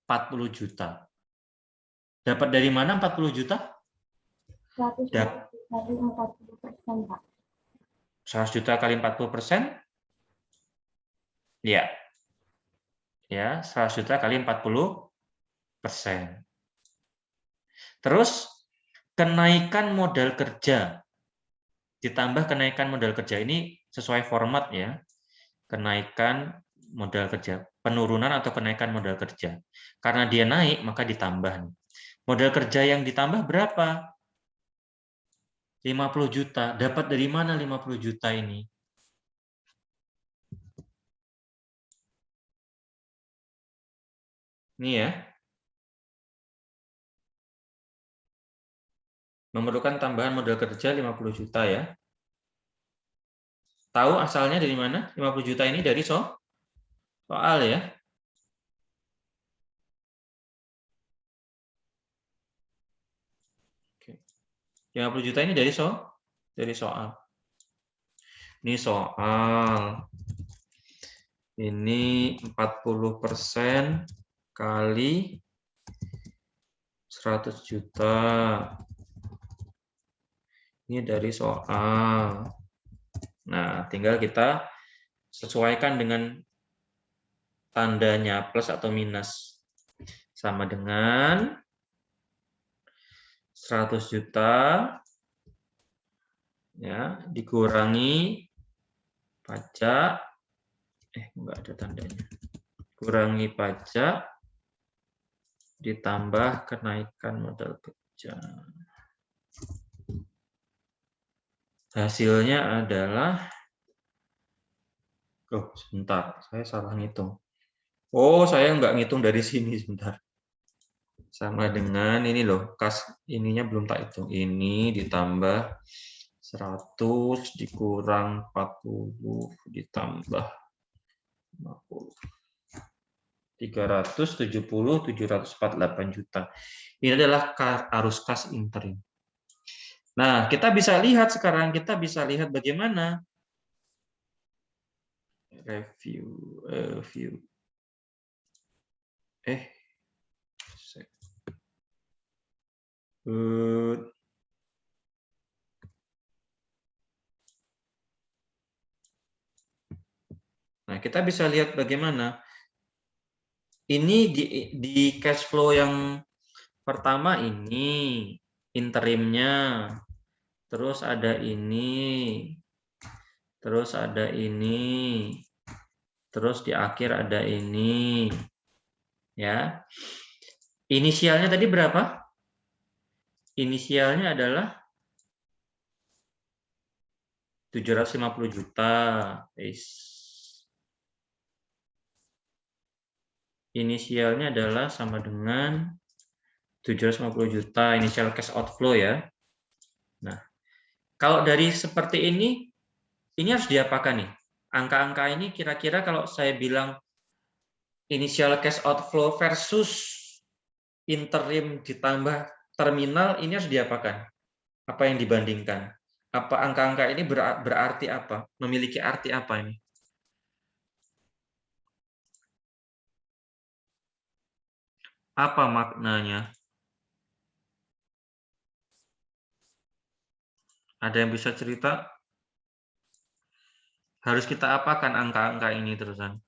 40 juta. Dapat dari mana 40 juta? 100 juta kali 40%, Pak. 100 juta kali 40%? Ya. Ya, 100 juta kali 40%. Terus kenaikan modal kerja. Ditambah kenaikan modal kerja ini sesuai format ya. Kenaikan modal kerja, penurunan atau kenaikan modal kerja. Karena dia naik, maka ditambah. Modal kerja yang ditambah berapa? 50 juta. Dapat dari mana 50 juta ini? Ini ya. Memerlukan tambahan modal kerja 50 juta ya. Tahu asalnya dari mana? 50 juta ini dari soal ya. Oke. 50 juta ini dari soal. Ini soal. Ini 40% kali 100 juta. Ini dari soal. Nah, tinggal kita sesuaikan dengan tandanya plus atau minus. Sama dengan 100 juta ya dikurangi pajak enggak ada tandanya. Kurangi pajak ditambah kenaikan modal kerja. Hasilnya adalah sebentar, saya salah ngitung. Oh, saya nggak ngitung dari sini sebentar. Sama dengan ini loh, kas ininya belum tak hitung. Ini ditambah 100 dikurang 40 ditambah 50. 370, 748 juta. Ini adalah arus kas interim. Nah, kita bisa lihat sekarang, kita bisa lihat bagaimana view. Nah, kita bisa lihat bagaimana ini di cash flow yang pertama ini interimnya, terus ada ini, terus ada ini, terus di akhir ada ini, ya. Inisialnya tadi berapa? Inisialnya adalah 750 juta. Inisialnya adalah sama dengan 750 juta initial cash outflow ya. Nah, kalau dari seperti ini harus diapakan nih? Angka-angka ini kira-kira kalau saya bilang initial cash outflow versus interim ditambah terminal, ini harus diapakan? Apa yang dibandingkan? Apa angka-angka ini berarti apa? Memiliki arti apa ini? Apa maknanya? Ada yang bisa cerita? Harus kita apakan angka-angka ini terusan?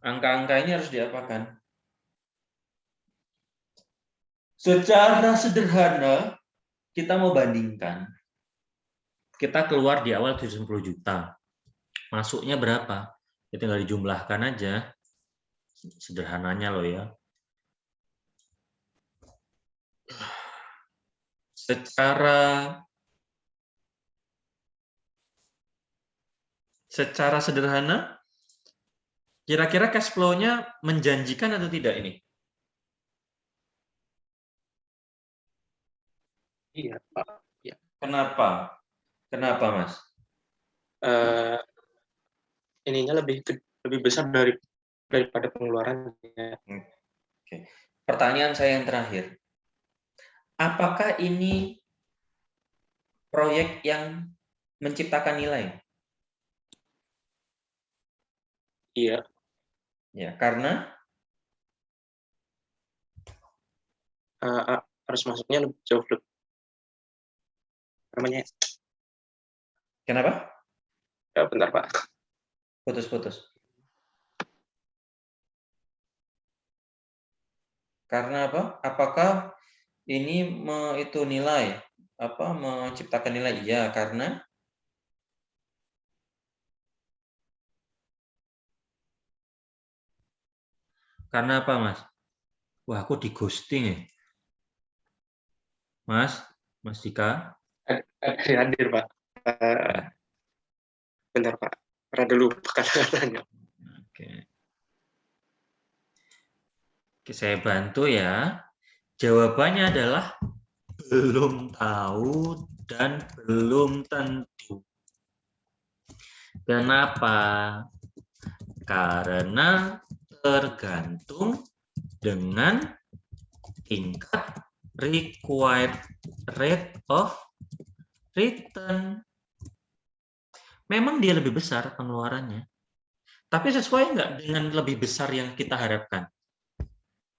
Angka-angka ini harus diapakan? Secara sederhana, kita mau bandingkan. Kita keluar di awal 70 juta. Masuknya berapa? Kita tinggal dijumlahkan aja. Sederhananya loh ya. Secara sederhana, kira-kira cash flow-nya menjanjikan atau tidak ini? Iya, Pak. Ya. Kenapa? Kenapa, Mas? Ininya lebih besar daripada pengeluarannya. Oke. Pertanyaan saya yang terakhir. Apakah ini proyek yang menciptakan nilai? Iya. Ya, karena harus masuknya jauh lebih namanya. Kenapa? Bentar, Pak. Putus-putus. Karena apa? Apakah ini itu nilai? Menciptakan nilai? Iya, karena apa, Mas? Wah, aku di ghosting ya. Mas Dika? Hadir, Pak. Bentar, Pak. Karena dulu kata-katanya. Oke, saya bantu ya. Jawabannya adalah belum tahu dan belum tentu. Kenapa? Karena tergantung dengan tingkat required rate of return. Memang dia lebih besar pengeluarannya, tapi sesuai nggak dengan lebih besar yang kita harapkan?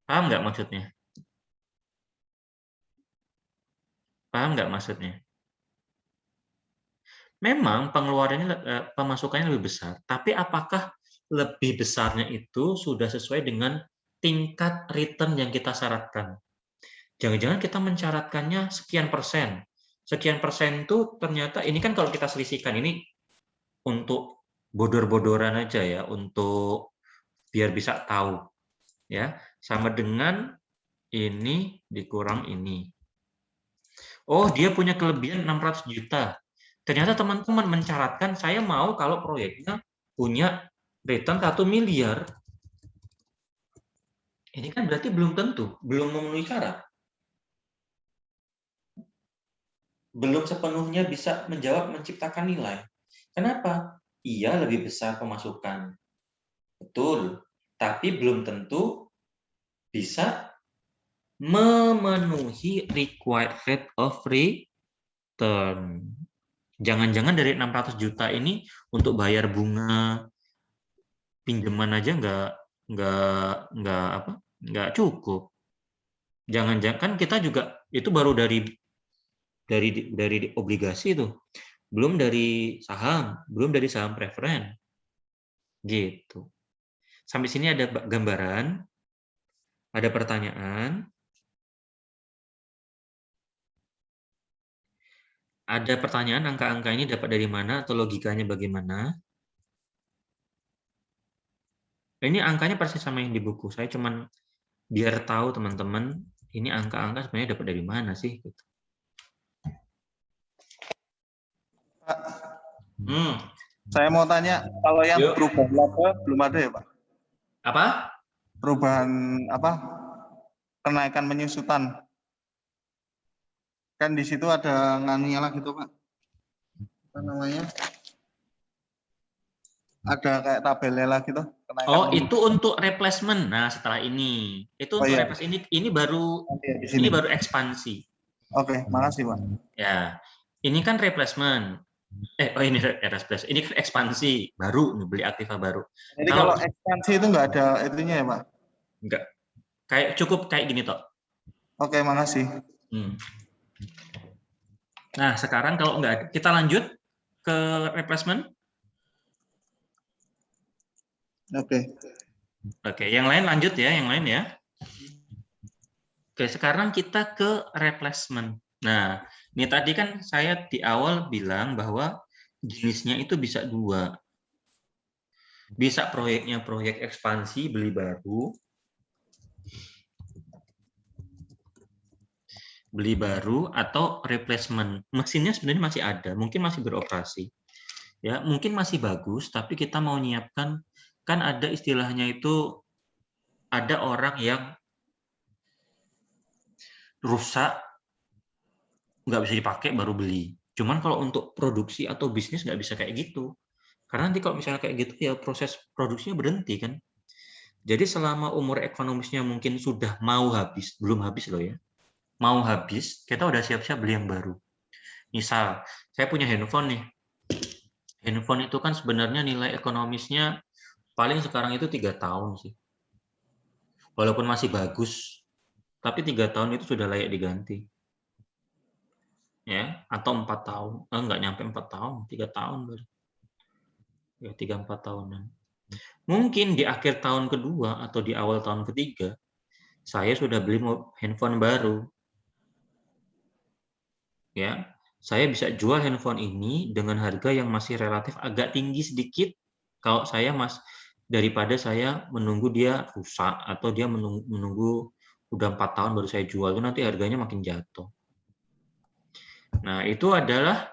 Paham nggak maksudnya? Paham nggak maksudnya? Memang pengeluarannya, pemasukannya lebih besar, tapi apakah lebih besarnya itu sudah sesuai dengan tingkat return yang kita syaratkan? Jangan-jangan kita mensyaratkannya sekian persen. Sekian persen itu ternyata, ini kan kalau kita selisihkan, ini untuk bodor-bodoran aja ya, untuk biar bisa tahu. Ya, sama dengan ini dikurang ini. Oh, dia punya kelebihan 600 juta. Ternyata teman-teman mencaratkan saya mau kalau proyeknya punya return 1 miliar. Ini kan berarti belum tentu, belum memenuhi syarat. Belum sepenuhnya bisa menjawab menciptakan nilai. Kenapa? Iya lebih besar pemasukan. Betul. Tapi belum tentu bisa memenuhi required rate of return. Jangan-jangan dari 600 juta ini untuk bayar bunga pinjaman aja nggak cukup. Jangan-jangan kan kita juga itu baru dari obligasi itu, belum dari saham preferen, gitu. Sampai sini ada gambaran, ada pertanyaan, angka-angka ini dapat dari mana atau logikanya bagaimana? Ini angkanya persis sama yang di buku. Saya cuman biar tahu teman-teman, ini angka-angka sebenarnya dapat dari mana sih? Gitu. Pak, saya mau tanya, kalau yang Yuk. perubahan laba belum ada ya Pak? Apa? Perubahan apa? Kenaikan penyusutan. Kan di situ ada nganunya lagi tuh Pak. Apa namanya? Ada kayak tabelnya lagi tuh. Kenaikan Oh, itu untuk replacement. Nah, setelah ini. Itu untuk iya. replacement. Ini baru Di sini. ini baru ekspansi. Oke, makasih Pak. Ya. Ini kan replacement. Ini replacement. Ini kan ekspansi baru nih, beli aktiva baru. Jadi kalau ekspansi itu nggak ada itunya ya Pak? Enggak. Kayak cukup kayak gini toh. Oke, makasih. Nah, sekarang kalau enggak, kita lanjut ke replacement. Oke, yang lain lanjut ya, yang lain ya. Oke, sekarang kita ke replacement. Nah, ini tadi kan saya di awal bilang bahwa jenisnya itu bisa dua. Bisa proyeknya proyek ekspansi, beli baru atau replacement. Mesinnya sebenarnya masih ada, mungkin masih beroperasi. Ya, mungkin masih bagus, tapi kita mau nyiapkan, kan ada istilahnya itu, ada orang yang rusak, nggak bisa dipakai baru beli. Cuman kalau untuk produksi atau bisnis nggak bisa kayak gitu. Karena nanti kalau misalnya kayak gitu ya proses produksinya berhenti kan. Jadi selama umur ekonomisnya mungkin sudah mau habis, belum habis loh ya. Mau habis, kita udah siap-siap beli yang baru. Misal, saya punya handphone nih. Handphone itu kan sebenarnya nilai ekonomisnya paling sekarang itu 3 tahun sih. Walaupun masih bagus, tapi 3 tahun itu sudah layak diganti. Ya, atau 4 tahun. Enggak nyampe 4 tahun, 3 tahun baru. Ya, 3-4 tahunan. Mungkin di akhir tahun kedua atau di awal tahun ketiga, saya sudah beli handphone baru. Ya, saya bisa jual handphone ini dengan harga yang masih relatif agak tinggi sedikit kalau saya daripada saya menunggu dia rusak atau dia menunggu udah 4 tahun baru saya jual, itu nanti harganya makin jatuh. Nah, itu adalah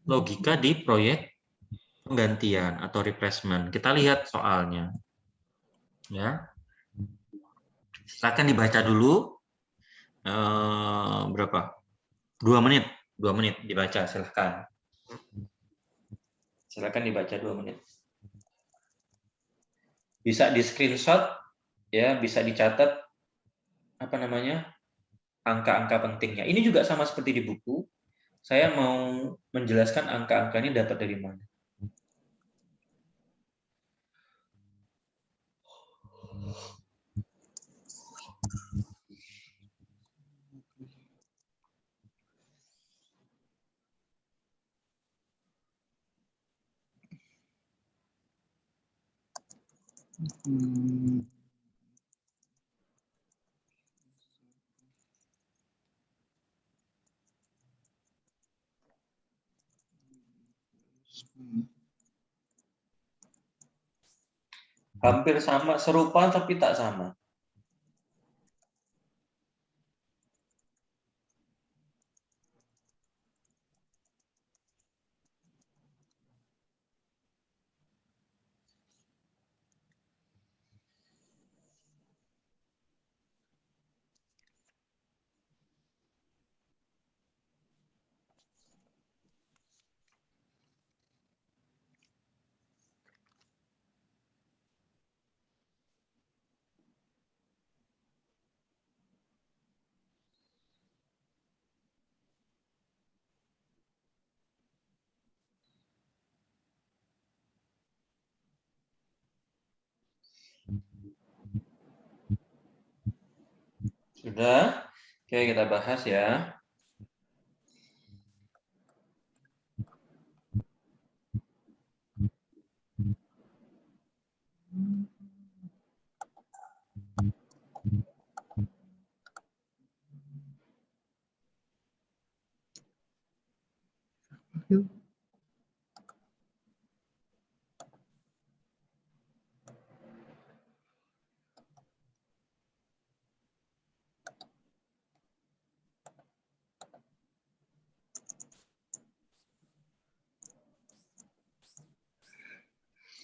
logika di proyek penggantian atau replacement. Kita lihat soalnya. Ya. Silakan dibaca dulu. Berapa? 2 menit. 2 menit dibaca, silahkan. Silakan dibaca 2 menit. Bisa di screenshot, ya, bisa dicatat apa namanya, angka-angka pentingnya. Ini juga sama seperti di buku. Saya mau menjelaskan angka-angka ini dapat dari mana. Hampir sama, serupa tapi tak sama. Sudah? Oke, kita bahas ya.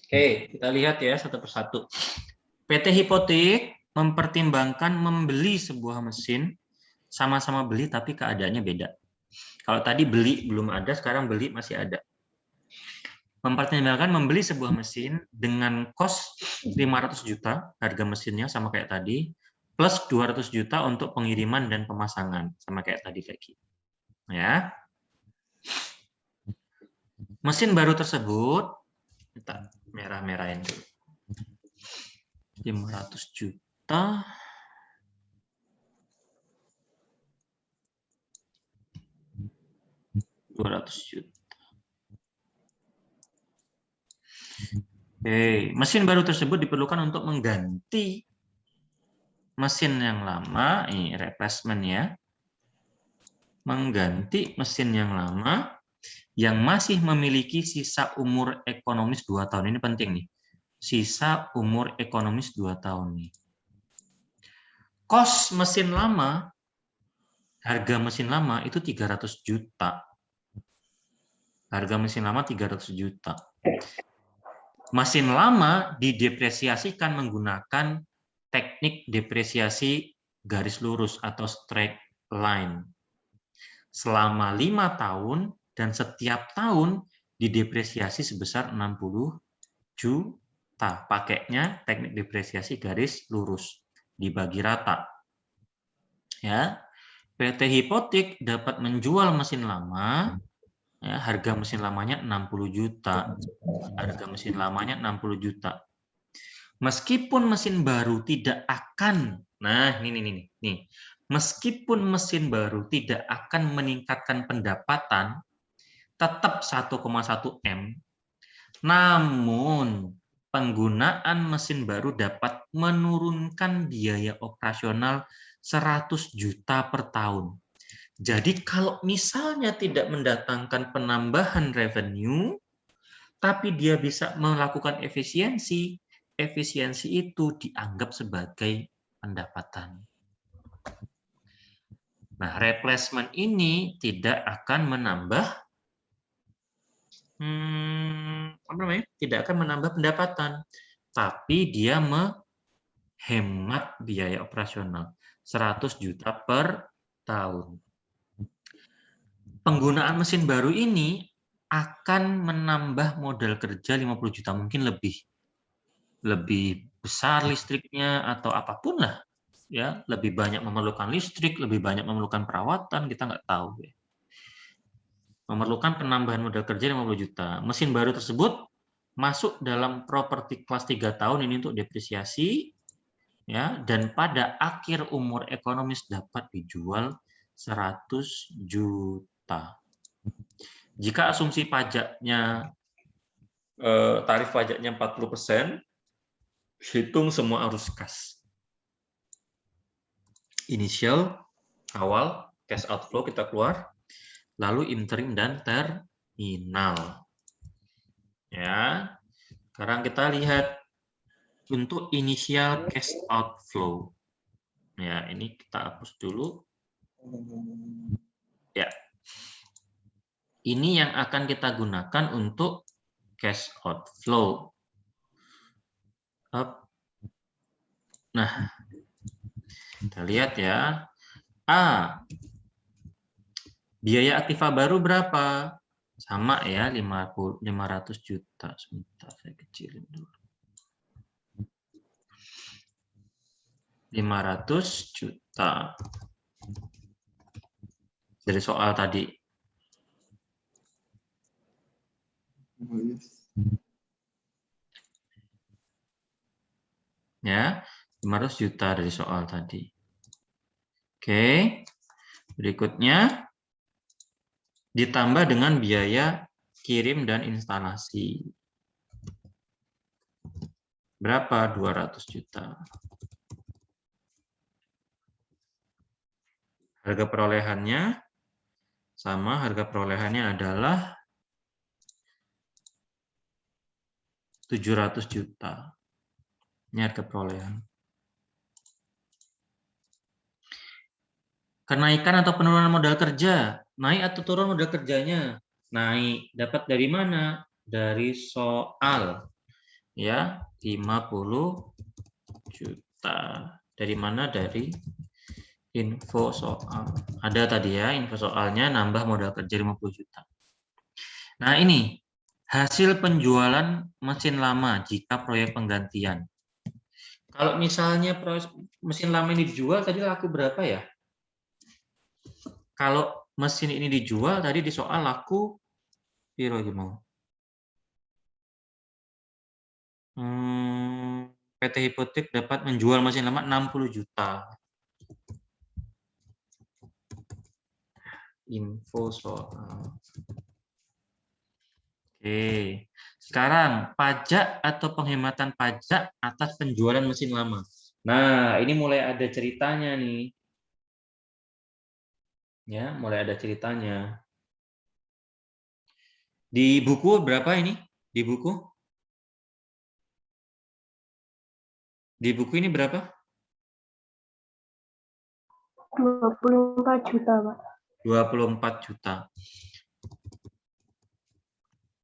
Oke, kita lihat ya satu persatu. PT Hipotek mempertimbangkan membeli sebuah mesin, sama-sama beli tapi keadaannya beda. Kalau tadi beli belum ada, sekarang beli masih ada. Mempertimbangkan membeli sebuah mesin dengan kos 500 juta, harga mesinnya sama kayak tadi, plus 200 juta untuk pengiriman dan pemasangan, sama kayak tadi lagi. Ya. Mesin baru tersebut, kita merah-merahin dulu. 500 juta. Juta. Oke, mesin baru tersebut diperlukan untuk mengganti mesin yang lama, ini replacement ya. Mengganti mesin yang lama yang masih memiliki sisa umur ekonomis 2 tahun. Ini penting nih. Sisa umur ekonomis 2 tahun nih. Kos mesin lama, harga mesin lama itu 300 juta. Harga mesin lama 300 juta. Mesin lama didepresiasikan menggunakan teknik depresiasi garis lurus atau straight line. Selama 5 tahun dan setiap tahun didepresiasi sebesar 60 juta. Pakainya teknik depresiasi garis lurus, dibagi rata. Ya, PT Hipotek dapat menjual mesin lama, ya, harga mesin lamanya 60 juta. Harga mesin lamanya 60 juta. Meskipun mesin baru tidak akan, nah ini, meskipun mesin baru tidak akan meningkatkan pendapatan, tetap 1,1 M, namun penggunaan mesin baru dapat menurunkan biaya operasional 100 juta per tahun. Jadi kalau misalnya tidak mendatangkan penambahan revenue, tapi dia bisa melakukan efisiensi, efisiensi itu dianggap sebagai pendapatan. Nah, replacement ini tidak akan menambah tidak akan menambah pendapatan, tapi dia menghemat biaya operasional 100 juta per tahun. Penggunaan mesin baru ini akan menambah modal kerja 50 juta, mungkin lebih besar listriknya atau apapun lah, ya, lebih banyak memerlukan listrik, lebih banyak memerlukan perawatan, kita nggak tahu ya. Memerlukan penambahan modal kerja 50 juta. Mesin baru tersebut masuk dalam properti kelas 3 tahun ini untuk depresiasi, ya, dan pada akhir umur ekonomis dapat dijual 100 juta. Jika asumsi pajaknya, tarif pajaknya 40%, hitung semua arus kas. Inisial, awal, cash outflow kita keluar, lalu interim dan terminal. Ya, sekarang kita lihat untuk inisial cash outflow. Ya, ini kita hapus dulu. Ya. Ini yang akan kita gunakan untuk cash outflow. Nah, kita lihat ya. Biaya aktiva baru berapa? Sama ya, 500 juta. Sebentar, saya kecilin dulu. 500 juta. Dari soal tadi. Ya, 500 juta dari soal tadi. Oke. Berikutnya ditambah dengan biaya kirim dan instalasi. Berapa? 200 juta. Harga perolehannya sama, harga perolehannya adalah 700 juta. Ini harga perolehan. Kenaikan atau penurunan modal kerja. Naik atau turun modal kerjanya? Naik. Dapat dari mana? Dari soal. Ya, 50 juta. Dari mana? Dari info soal. Ada tadi ya, info soalnya nambah modal kerja 50 juta. Nah, ini hasil penjualan mesin lama jika proyek penggantian. Kalau misalnya mesin lama ini dijual, tadi laku berapa ya? Kalau mesin ini dijual, tadi di soal laku piro gimana? PT Hipotek dapat menjual mesin lama 60 juta. Info soal. Oke. Sekarang pajak atau penghematan pajak atas penjualan mesin lama. Nah, ini mulai ada ceritanya nih. Ya, mulai ada ceritanya. Di buku berapa ini? Di buku? Di buku ini berapa? 24 juta, Pak. 24 juta.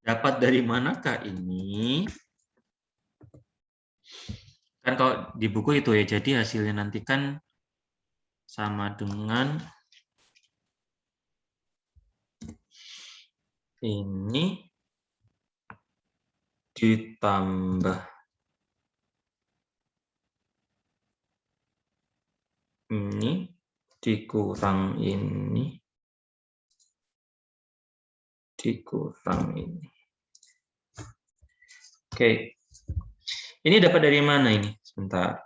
Dapat dari manakah ini? Kan kalau di buku itu ya, jadi hasilnya nanti kan sama dengan ini ditambah ini dikurang ini dikurang ini. Oke. Ini dapat dari mana ini? Sebentar.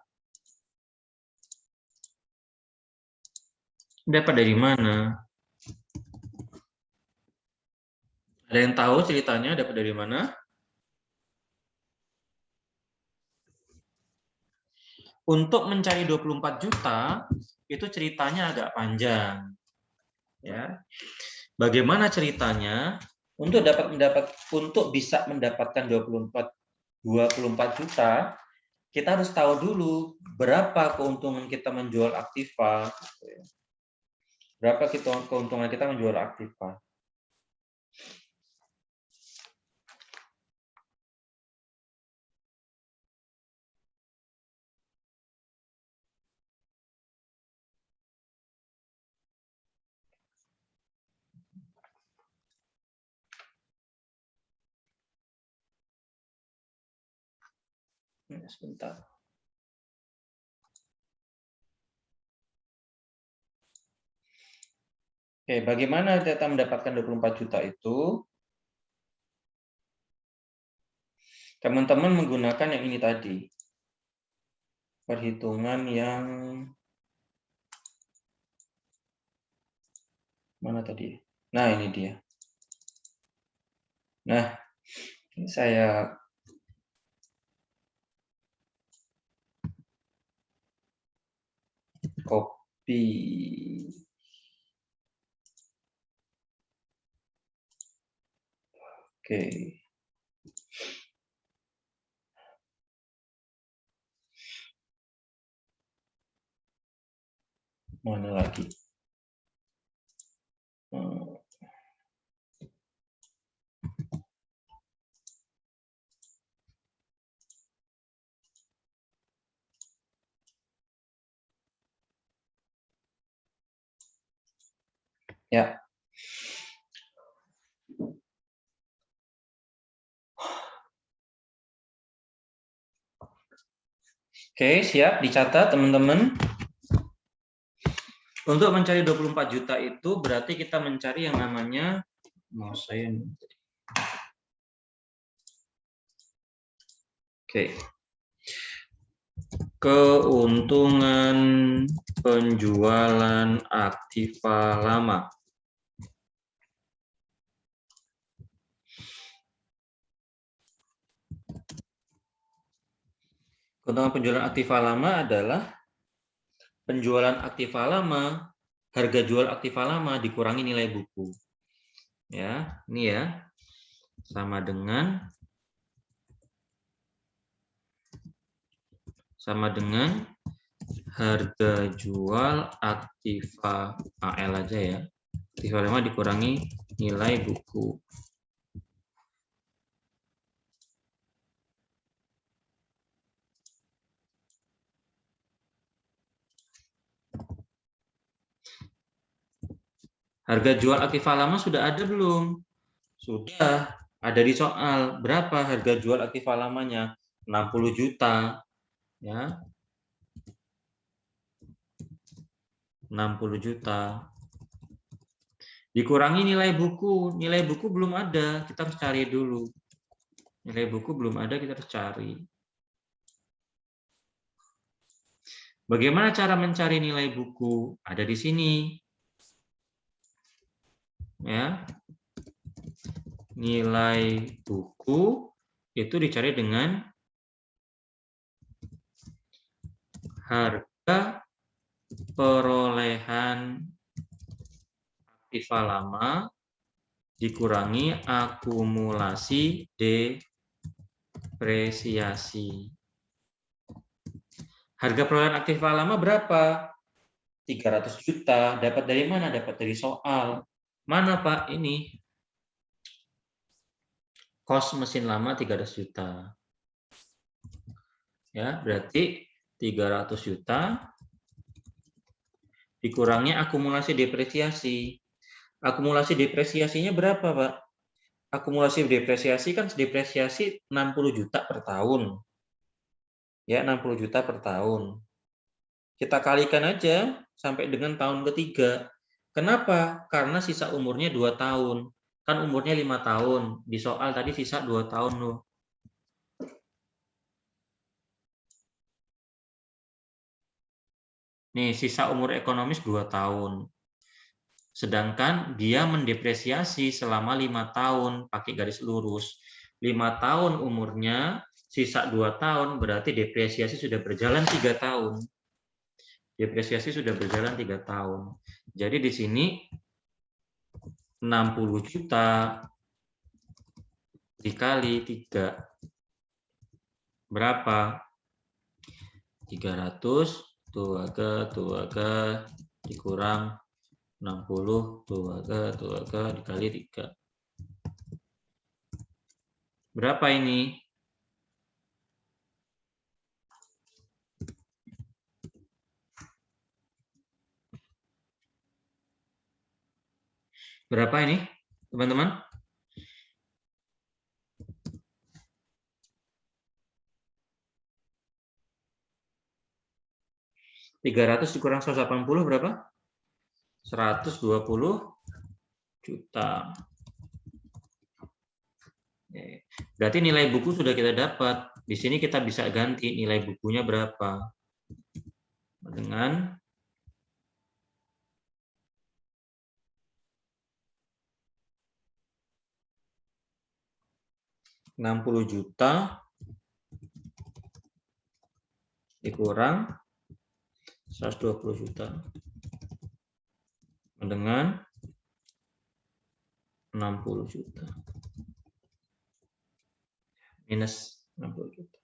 Dapat dari mana? Ada yang tahu ceritanya dapat dari mana? Untuk mencari 24 juta, itu ceritanya agak panjang. Ya. Bagaimana ceritanya? Untuk bisa mendapatkan 24 juta, kita harus tahu dulu berapa keuntungan kita menjual Aktiva. Berapa keuntungan kita menjual Aktiva. Sebentar. Oke, bagaimana kita mendapatkan 24 juta itu? Teman-teman menggunakan yang ini tadi. Perhitungan yang mana tadi? Nah, ini dia. Nah, ini saya copy. Oke. Mana lagi? Ya. Oke, siap dicatat teman-teman. Untuk mencari 24 juta itu berarti kita mencari yang namanya Oke. Keuntungan penjualan aktiva lama. Keuntungan penjualan aktiva lama adalah penjualan aktiva lama, harga jual aktiva lama dikurangi nilai buku. Ya, ini ya. Sama dengan harga jual aktiva AL aja ya. Aktiva lama dikurangi nilai buku. Harga jual aktiva lama sudah ada belum? Sudah, ada di soal. Berapa harga jual aktiva lamanya? 60 juta. Ya. 60 juta. Dikurangi nilai buku. Nilai buku belum ada, kita harus cari dulu. Nilai buku belum ada, kita harus cari. Bagaimana cara mencari nilai buku? Ada di sini. Ya. Nilai buku itu dicari dengan harga perolehan aktiva lama dikurangi akumulasi depresiasi. Harga perolehan aktiva lama berapa? 300 juta. Dapat dari mana? Dapat dari soal. Mana Pak? Ini. Kos mesin lama 300 juta. Ya, berarti 300 juta dikurangi akumulasi depresiasi. Akumulasi depresiasinya berapa, Pak? Akumulasi depresiasi kan depresiasi 60 juta per tahun. Ya, 60 juta per tahun. Kita kalikan aja sampai dengan tahun ketiga. Kenapa? Karena sisa umurnya 2 tahun. Kan umurnya 5 tahun. Di soal tadi sisa 2 tahun loh. Nih, sisa umur ekonomis 2 tahun. Sedangkan dia mendepresiasi selama 5 tahun, pakai garis lurus. 5 tahun umurnya, sisa 2 tahun, berarti depresiasi sudah berjalan 3 tahun. Depresiasi sudah berjalan 3 tahun. Jadi di sini 60 juta dikali 3. Berapa? 300 tuaga dikurang 60 tuaga dikali 3. Berapa ini? Berapa ini, teman-teman? Ratus dikurang 180 berapa? 120 juta. Berarti nilai buku sudah kita dapat. Di sini kita bisa ganti nilai bukunya berapa. Dengan Rp60 juta dikurang 120 juta. Dengan 60 juta. Minus 60 juta.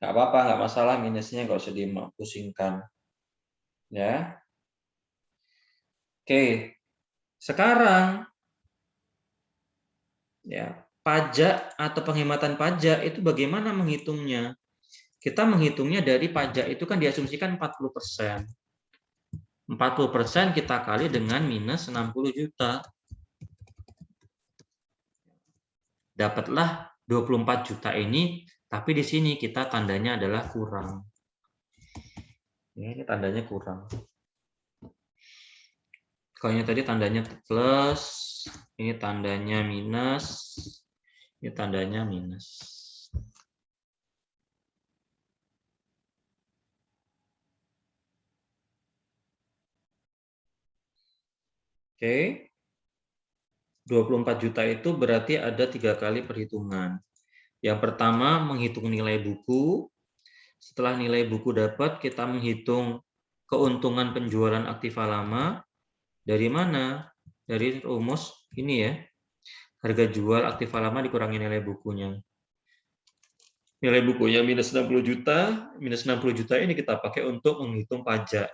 Nggak apa-apa, nggak masalah minusnya, nggak usah dipusingkan. Ya. Oke. Sekarang ya, pajak atau penghematan pajak itu bagaimana menghitungnya? Kita menghitungnya dari pajak itu kan diasumsikan 40%. 40% kita kali dengan minus 60 juta. Dapatlah 24 juta ini, tapi di sini kita tandanya adalah kurang. Ini tandanya kurang. Kalau ini tadi tandanya plus, ini tandanya minus, ini tandanya minus. Oke. 24 juta itu berarti ada 3 kali perhitungan. Yang pertama menghitung nilai buku. Setelah nilai buku dapat, kita menghitung keuntungan penjualan aktiva lama. Dari mana? Dari rumus ini ya. Harga jual aktiva lama dikurangi nilai bukunya. Nilai bukunya minus 60 juta. Minus 60 juta ini kita pakai untuk menghitung pajak.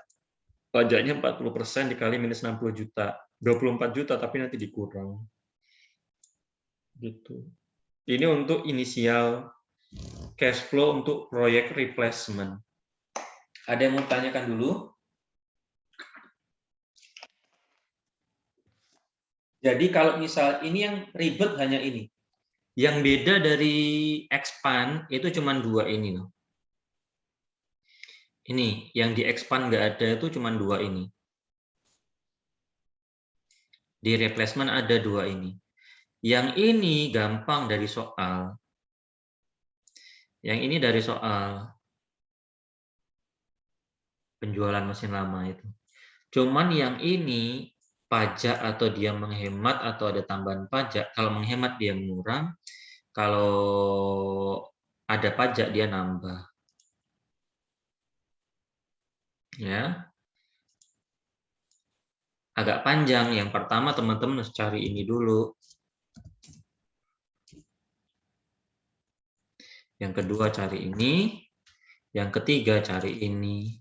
Pajaknya 40% dikali minus 60 juta. 24 juta, tapi nanti dikurang. Gitu. Ini untuk inisial cash flow untuk proyek replacement. Ada yang mau tanyakan dulu? Jadi kalau misal ini yang ribet hanya ini. Yang beda dari expand itu cuma 2 ini loh. Ini yang di expand nggak ada itu cuma 2 ini. Di replacement ada 2 ini. Yang ini gampang dari soal. Yang ini dari soal penjualan mesin lama itu. Cuman yang ini pajak atau dia menghemat atau ada tambahan pajak. Kalau menghemat dia murah, kalau ada pajak dia nambah. Ya. Agak panjang. Yang pertama teman-teman harus cari ini dulu. Yang kedua cari ini. Yang ketiga cari ini.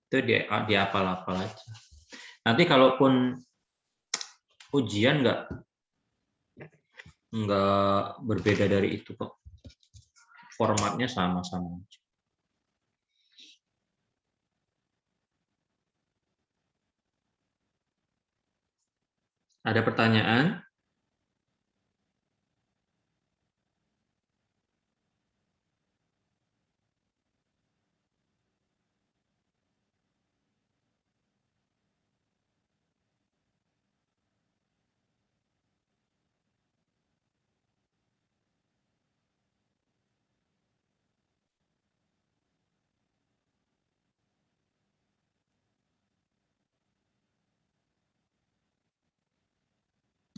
Itu dia hafal-hafal aja. Nanti kalaupun ujian nggak berbeda dari itu kok. Formatnya sama-sama. Ada pertanyaan?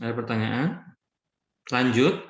Ada pertanyaan? Lanjut.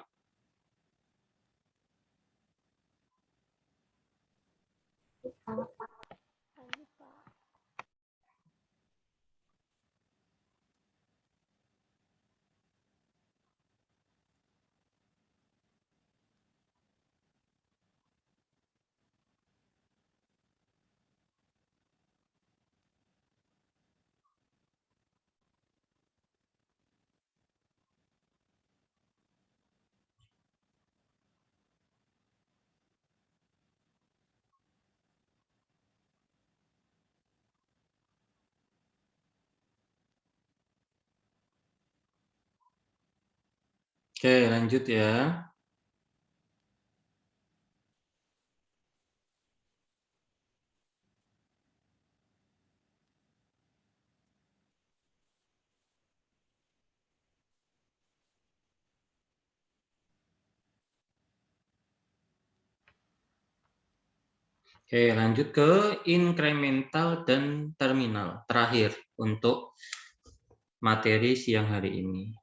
Oke, lanjut ya. Oke, lanjut ke incremental dan terminal. Terakhir untuk materi siang hari ini.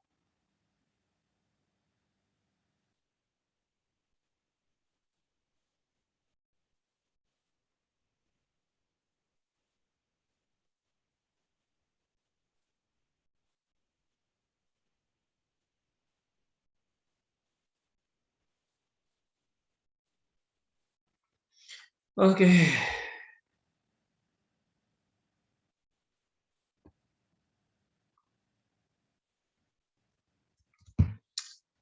Oke.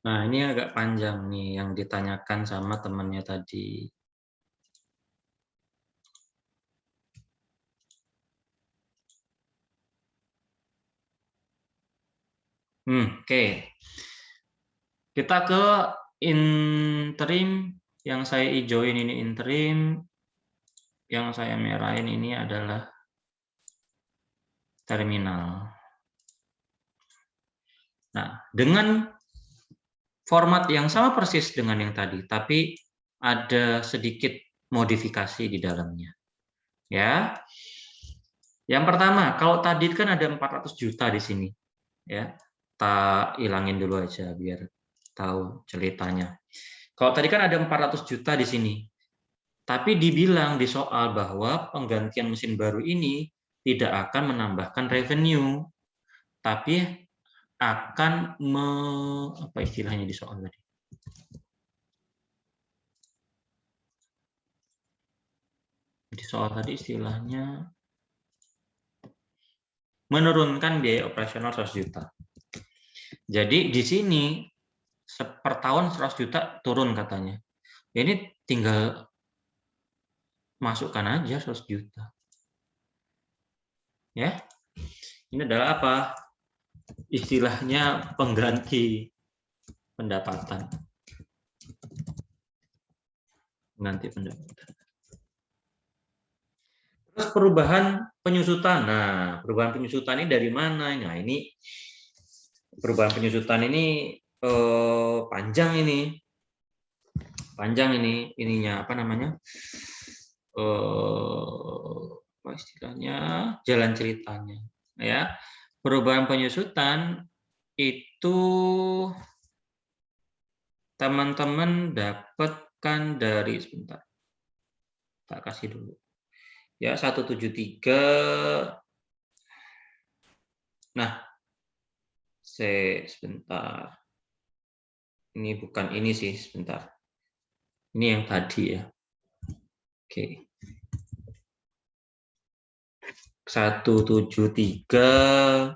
Nah, ini agak panjang nih yang ditanyakan sama temannya tadi. Oke. Kita ke interim, yang saya hijauin ini interim, yang saya merahin ini adalah terminal. Nah, dengan format yang sama persis dengan yang tadi, tapi ada sedikit modifikasi di dalamnya. Ya. Yang pertama, kalau tadi kan ada 400 juta di sini. Ya. Tak hilangin dulu aja biar tahu ceritanya. Kalau tadi kan ada 400 juta di sini. Tapi dibilang di soal bahwa penggantian mesin baru ini tidak akan menambahkan revenue, tapi akan apa istilahnya di soal tadi? Di soal tadi istilahnya menurunkan biaya operasional 100 juta. Jadi di sini per tahun 100 juta turun katanya. Ini tinggal masukkan aja 100 juta. Ya. Ini adalah apa? Istilahnya pengganti pendapatan. Pengganti pendapatan. Terus perubahan penyusutan. Nah, perubahan penyusutan ini dari mana? Nah, ini perubahan penyusutan ini panjang ini. Panjang ini ininya apa namanya? Apa istilahnya? Jalan ceritanya, ya. Perubahan penyusutan itu teman-teman dapatkan dari sebentar. Tak kasih dulu. Ya, 173. Nah, sebentar. Ini bukan ini sih, sebentar. Ini yang tadi ya. Oke. 173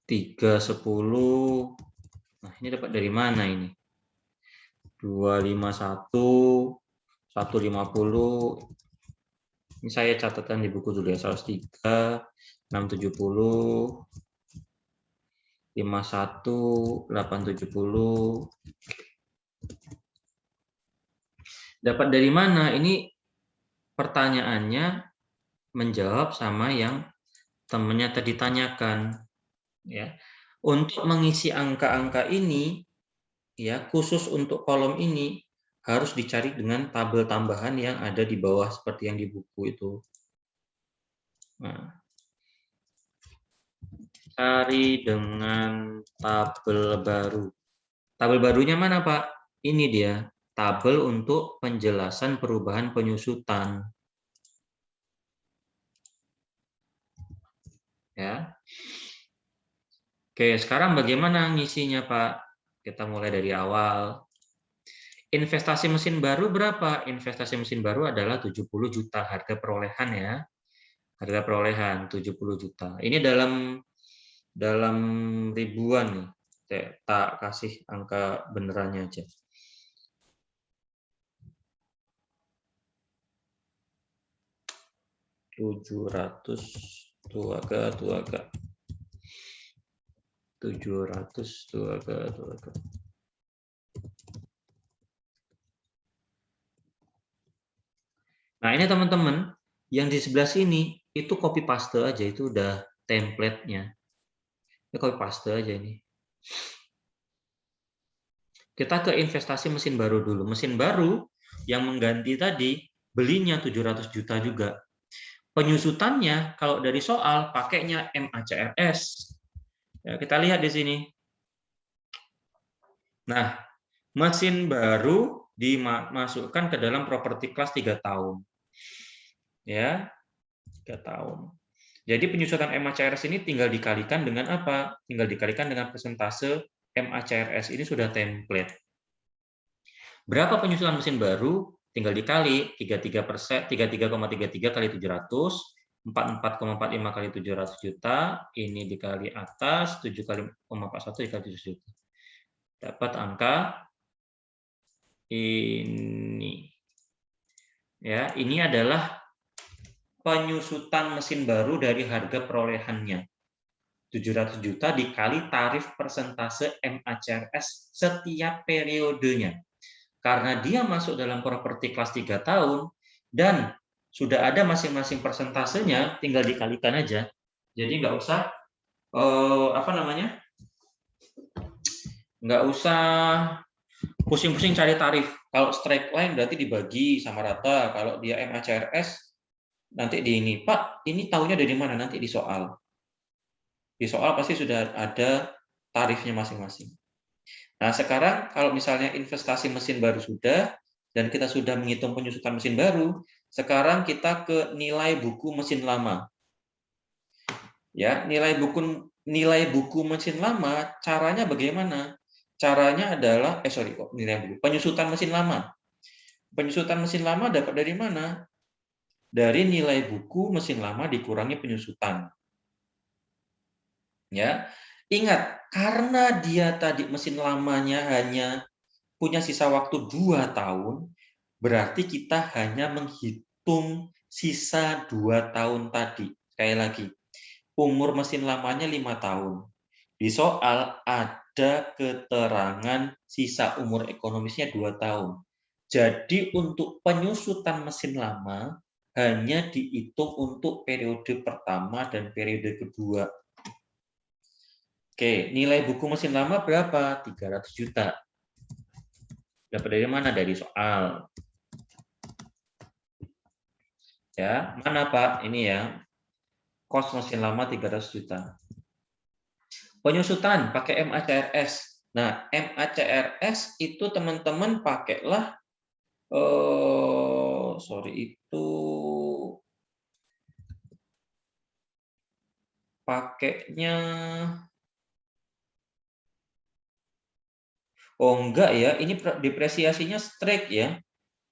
310. Nah, ini dapat dari mana ini? 251 150. Ini saya catatan di buku dulu ya, 103 670 51 870. Dapat dari mana? Ini pertanyaannya menjawab sama yang temannya tadi tanyakan, ya. Untuk mengisi angka-angka ini, ya, khusus untuk kolom ini harus dicari dengan tabel tambahan yang ada di bawah seperti yang di buku itu. Nah, cari dengan tabel baru. Tabel barunya mana, Pak? Ini dia, tabel untuk penjelasan perubahan penyusutan. Ya. Oke, sekarang bagaimana ngisinya, Pak? Kita mulai dari awal. Investasi mesin baru berapa? Investasi mesin baru adalah 70 juta harga perolehan ya. Harga perolehan 70 juta. Ini dalam ribuan nih. Tak kasih angka benerannya aja. $700 tuaga. 700 tuaga. Nah, ini teman-teman, yang di sebelah sini itu copy paste aja, itu udah template-nya. Ini copy paste aja ini. Kita ke investasi mesin baru dulu. Mesin baru yang mengganti tadi belinya 700 juta juga. Penyusutannya kalau dari soal pakainya MACRS. Ya, kita lihat di sini. Nah, mesin baru dimasukkan ke dalam properti kelas 3 tahun. Ya, 3 tahun. Jadi penyusutan MACRS ini tinggal dikalikan dengan apa? Tinggal dikalikan dengan persentase MACRS ini sudah template. Berapa penyusutan mesin baru? Tinggal dikali 33%, 33,33 kali 700, 44,45 kali 700 juta, ini dikali atas 7 kali 41 dikali 7 juta. Dapat angka ini. Ya, ini adalah penyusutan mesin baru dari harga perolehannya. 700 juta dikali tarif persentase MACRS setiap periodenya. Karena dia masuk dalam properti kelas 3 tahun dan sudah ada masing-masing persentasenya, tinggal dikalikan aja. Jadi nggak usah nggak usah Pusing-pusing cari tarif. Kalau straight line berarti dibagi sama rata. Kalau dia MACRS nanti di ini, Pak, ini tahunya dari mana? Nanti di soal. Di soal pasti sudah ada tarifnya masing-masing. Nah, sekarang kalau misalnya investasi mesin baru sudah, dan kita sudah menghitung penyusutan mesin baru, sekarang kita ke nilai buku mesin lama. Ya, nilai buku mesin lama, caranya bagaimana? Caranya adalah, nilai buku, penyusutan mesin lama. Penyusutan mesin lama dapat dari mana? Dari nilai buku mesin lama dikurangi penyusutan. Ya, ingat, karena dia tadi mesin lamanya hanya punya sisa waktu 2 tahun, berarti kita hanya menghitung sisa 2 tahun tadi. Sekali lagi, umur mesin lamanya 5 tahun. Di soal ada keterangan sisa umur ekonomisnya 2 tahun. Jadi untuk penyusutan mesin lama hanya dihitung untuk periode pertama dan periode kedua. Oke, nilai buku mesin lama berapa? 300 juta. Dapat dari mana? Dari soal. Ya, mana Pak? Ini ya. Kos mesin lama 300 juta. Penyusutan pakai MACRS. Nah, MACRS itu teman-teman pakailah itu pakainya enggak ya, ini depresiasinya straight ya.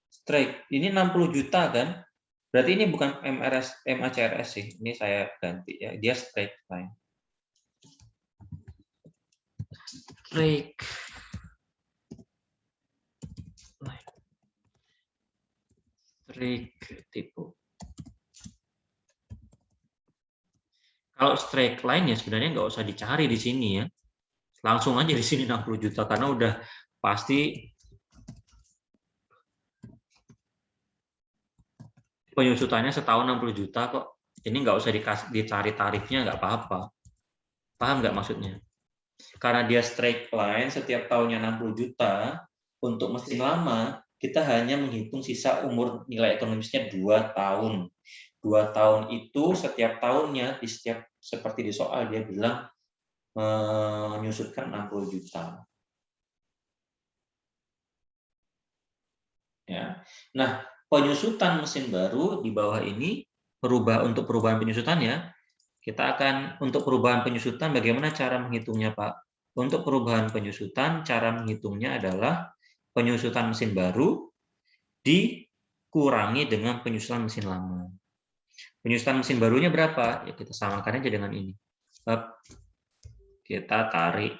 Straight. Ini 60 juta kan? Berarti ini bukan MACRS sih. Ini saya ganti ya. Dia straight line. Straight line. Straight tipe. Kalau straight line ya sebenarnya nggak usah dicari di sini ya. Langsung aja di sini 60 juta karena udah pasti penyusutannya setahun 60 juta kok. Ini nggak usah dicari tarifnya, nggak apa-apa. Paham nggak maksudnya? Karena dia straight line setiap tahunnya 60 juta, untuk mesin lama kita hanya menghitung sisa umur nilai ekonomisnya 2 tahun. 2 tahun itu setiap tahunnya seperti di soal dia bilang menyusutkan 60 juta. Ya. Nah, penyusutan mesin baru di bawah ini untuk perubahan penyusutannya, kita akan untuk perubahan penyusutan bagaimana cara menghitungnya, Pak? Untuk perubahan penyusutan cara menghitungnya adalah penyusutan mesin baru dikurangi dengan penyusutan mesin lama. Penyusutan mesin barunya berapa? Ya kita samakan aja dengan ini. Kita tarik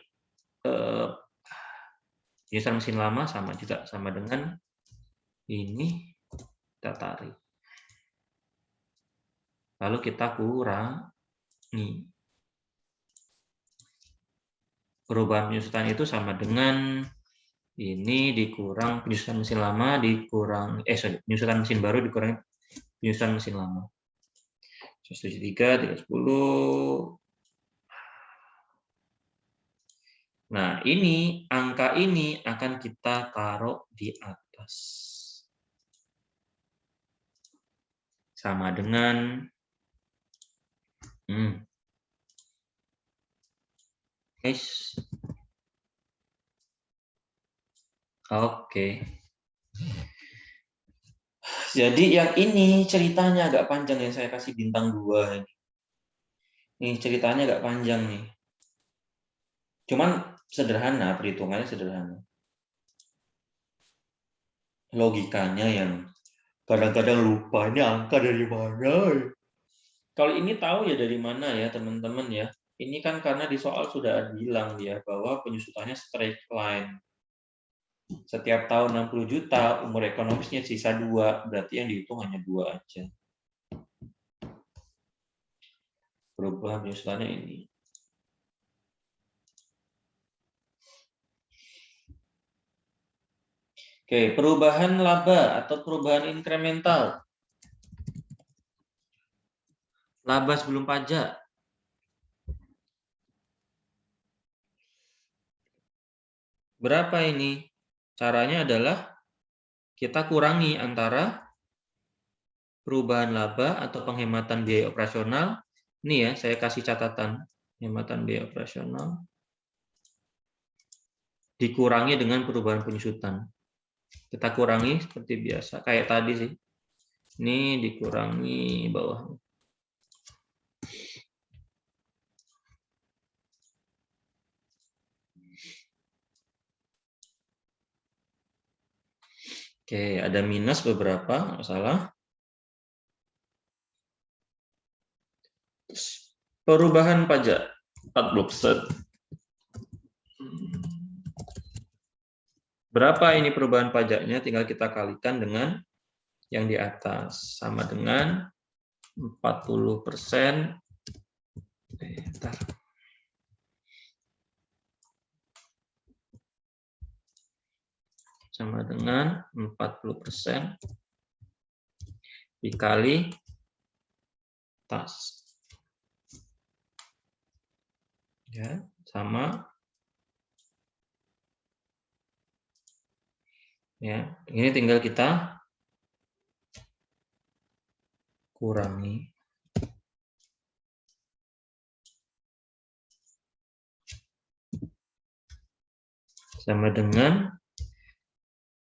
penyusutan mesin lama sama juga sama dengan ini, kita tarik. Lalu kita kurangi. Perubahan penyusutan itu sama dengan ini dikurang penyusutan mesin lama dikurang penyusutan mesin baru dikurangi penyusutan mesin lama. 173, 310. Nah, ini angka ini akan kita taruh di atas. Sama dengan Oke. Jadi yang ini ceritanya agak panjang yang saya kasih bintang 2 ini. Ini ceritanya agak panjang nih. Cuman sederhana, perhitungannya sederhana. Logikanya yang kadang-kadang lupa ini angka dari mana. Kalau ini tahu ya dari mana ya teman-teman ya. Ini kan karena di soal sudah bilang ya bahwa penyusutannya straight line. Setiap tahun 60 juta, umur ekonomisnya sisa 2, berarti yang dihitung hanya 2 aja. Perubahan penyusutannya ini. Oke, perubahan laba atau perubahan inkremental. Laba sebelum pajak. Berapa ini? Caranya adalah kita kurangi antara perubahan laba atau penghematan biaya operasional. Ini ya, saya kasih catatan. Penghematan biaya operasional dikurangi dengan perubahan penyusutan. Kita kurangi seperti biasa, kayak tadi sih. Ini dikurangi bawah. Oke, ada minus beberapa, nggak salah. Perubahan pajak 40%. Berapa ini perubahan pajaknya? Tinggal kita kalikan dengan yang di atas. Sama dengan 40%. Bentar. Sama dengan 40% dikali tas. Ya, sama. Ya, ini tinggal kita kurangi. Sama dengan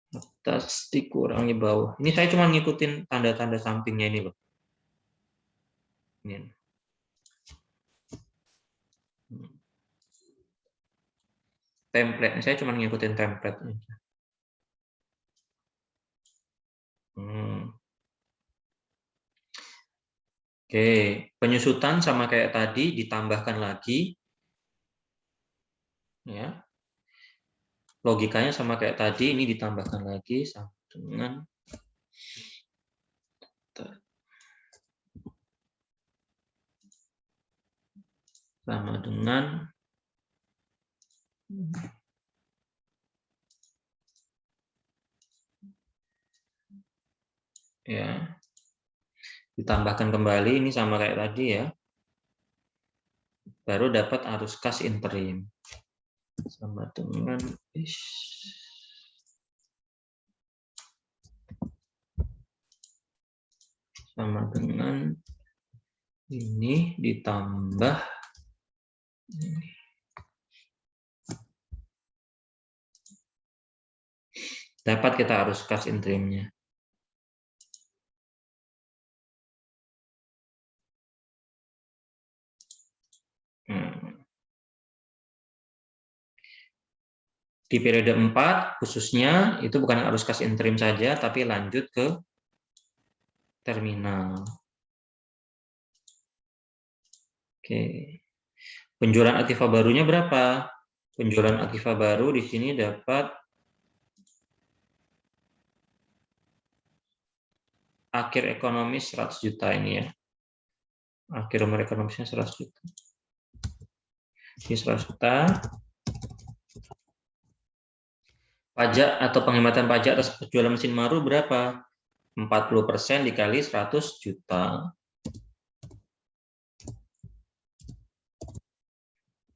atas dikurangi bawah. Ini saya cuma ngikutin tanda-tanda sampingnya ini, loh. Ini. Template, saya cuma ngikutin template. Oke, penyusutan sama kayak tadi ditambahkan lagi. Ya. Logikanya sama kayak tadi, ini ditambahkan lagi sama dengan ya, ditambahkan kembali, ini sama kayak tadi ya, baru dapat arus kas interim sama dengan ini ditambah ini. Dapat kita arus kas interimnya. Di periode 4 khususnya itu bukan arus kas interim saja, tapi lanjut ke terminal. Oke. Penjualan aktiva barunya berapa? Penjualan aktiva baru di sini dapat akhir ekonomis 100 juta ini ya. Akhir umur ekonomisnya 100 juta. Ini 100 juta. Pajak atau penghematan pajak atas penjualan mesin baru berapa? 40% dikali 100 juta.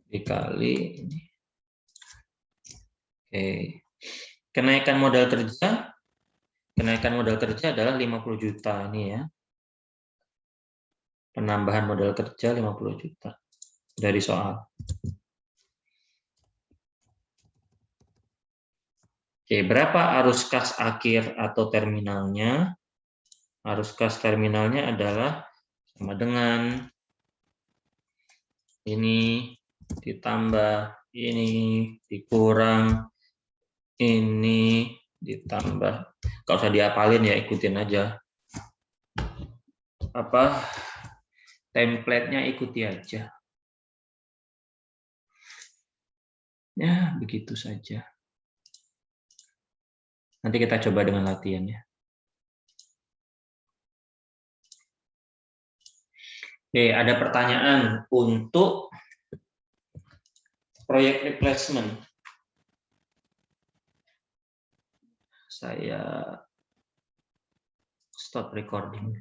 Dikali ini. Oke. Kenaikan modal kerja. Kenaikan modal kerja adalah 50 juta ini ya. Penambahan modal kerja 50 juta dari soal. Oke, berapa arus kas akhir atau terminalnya? Arus kas terminalnya adalah sama dengan ini ditambah ini dikurang ini ditambah. Kalau usah dihafalin ya, ikutin aja. Apa template-nya ikuti aja. Ya, begitu saja. Nanti kita coba dengan latihannya. Oke, ada pertanyaan untuk proyek replacement. Saya stop recording.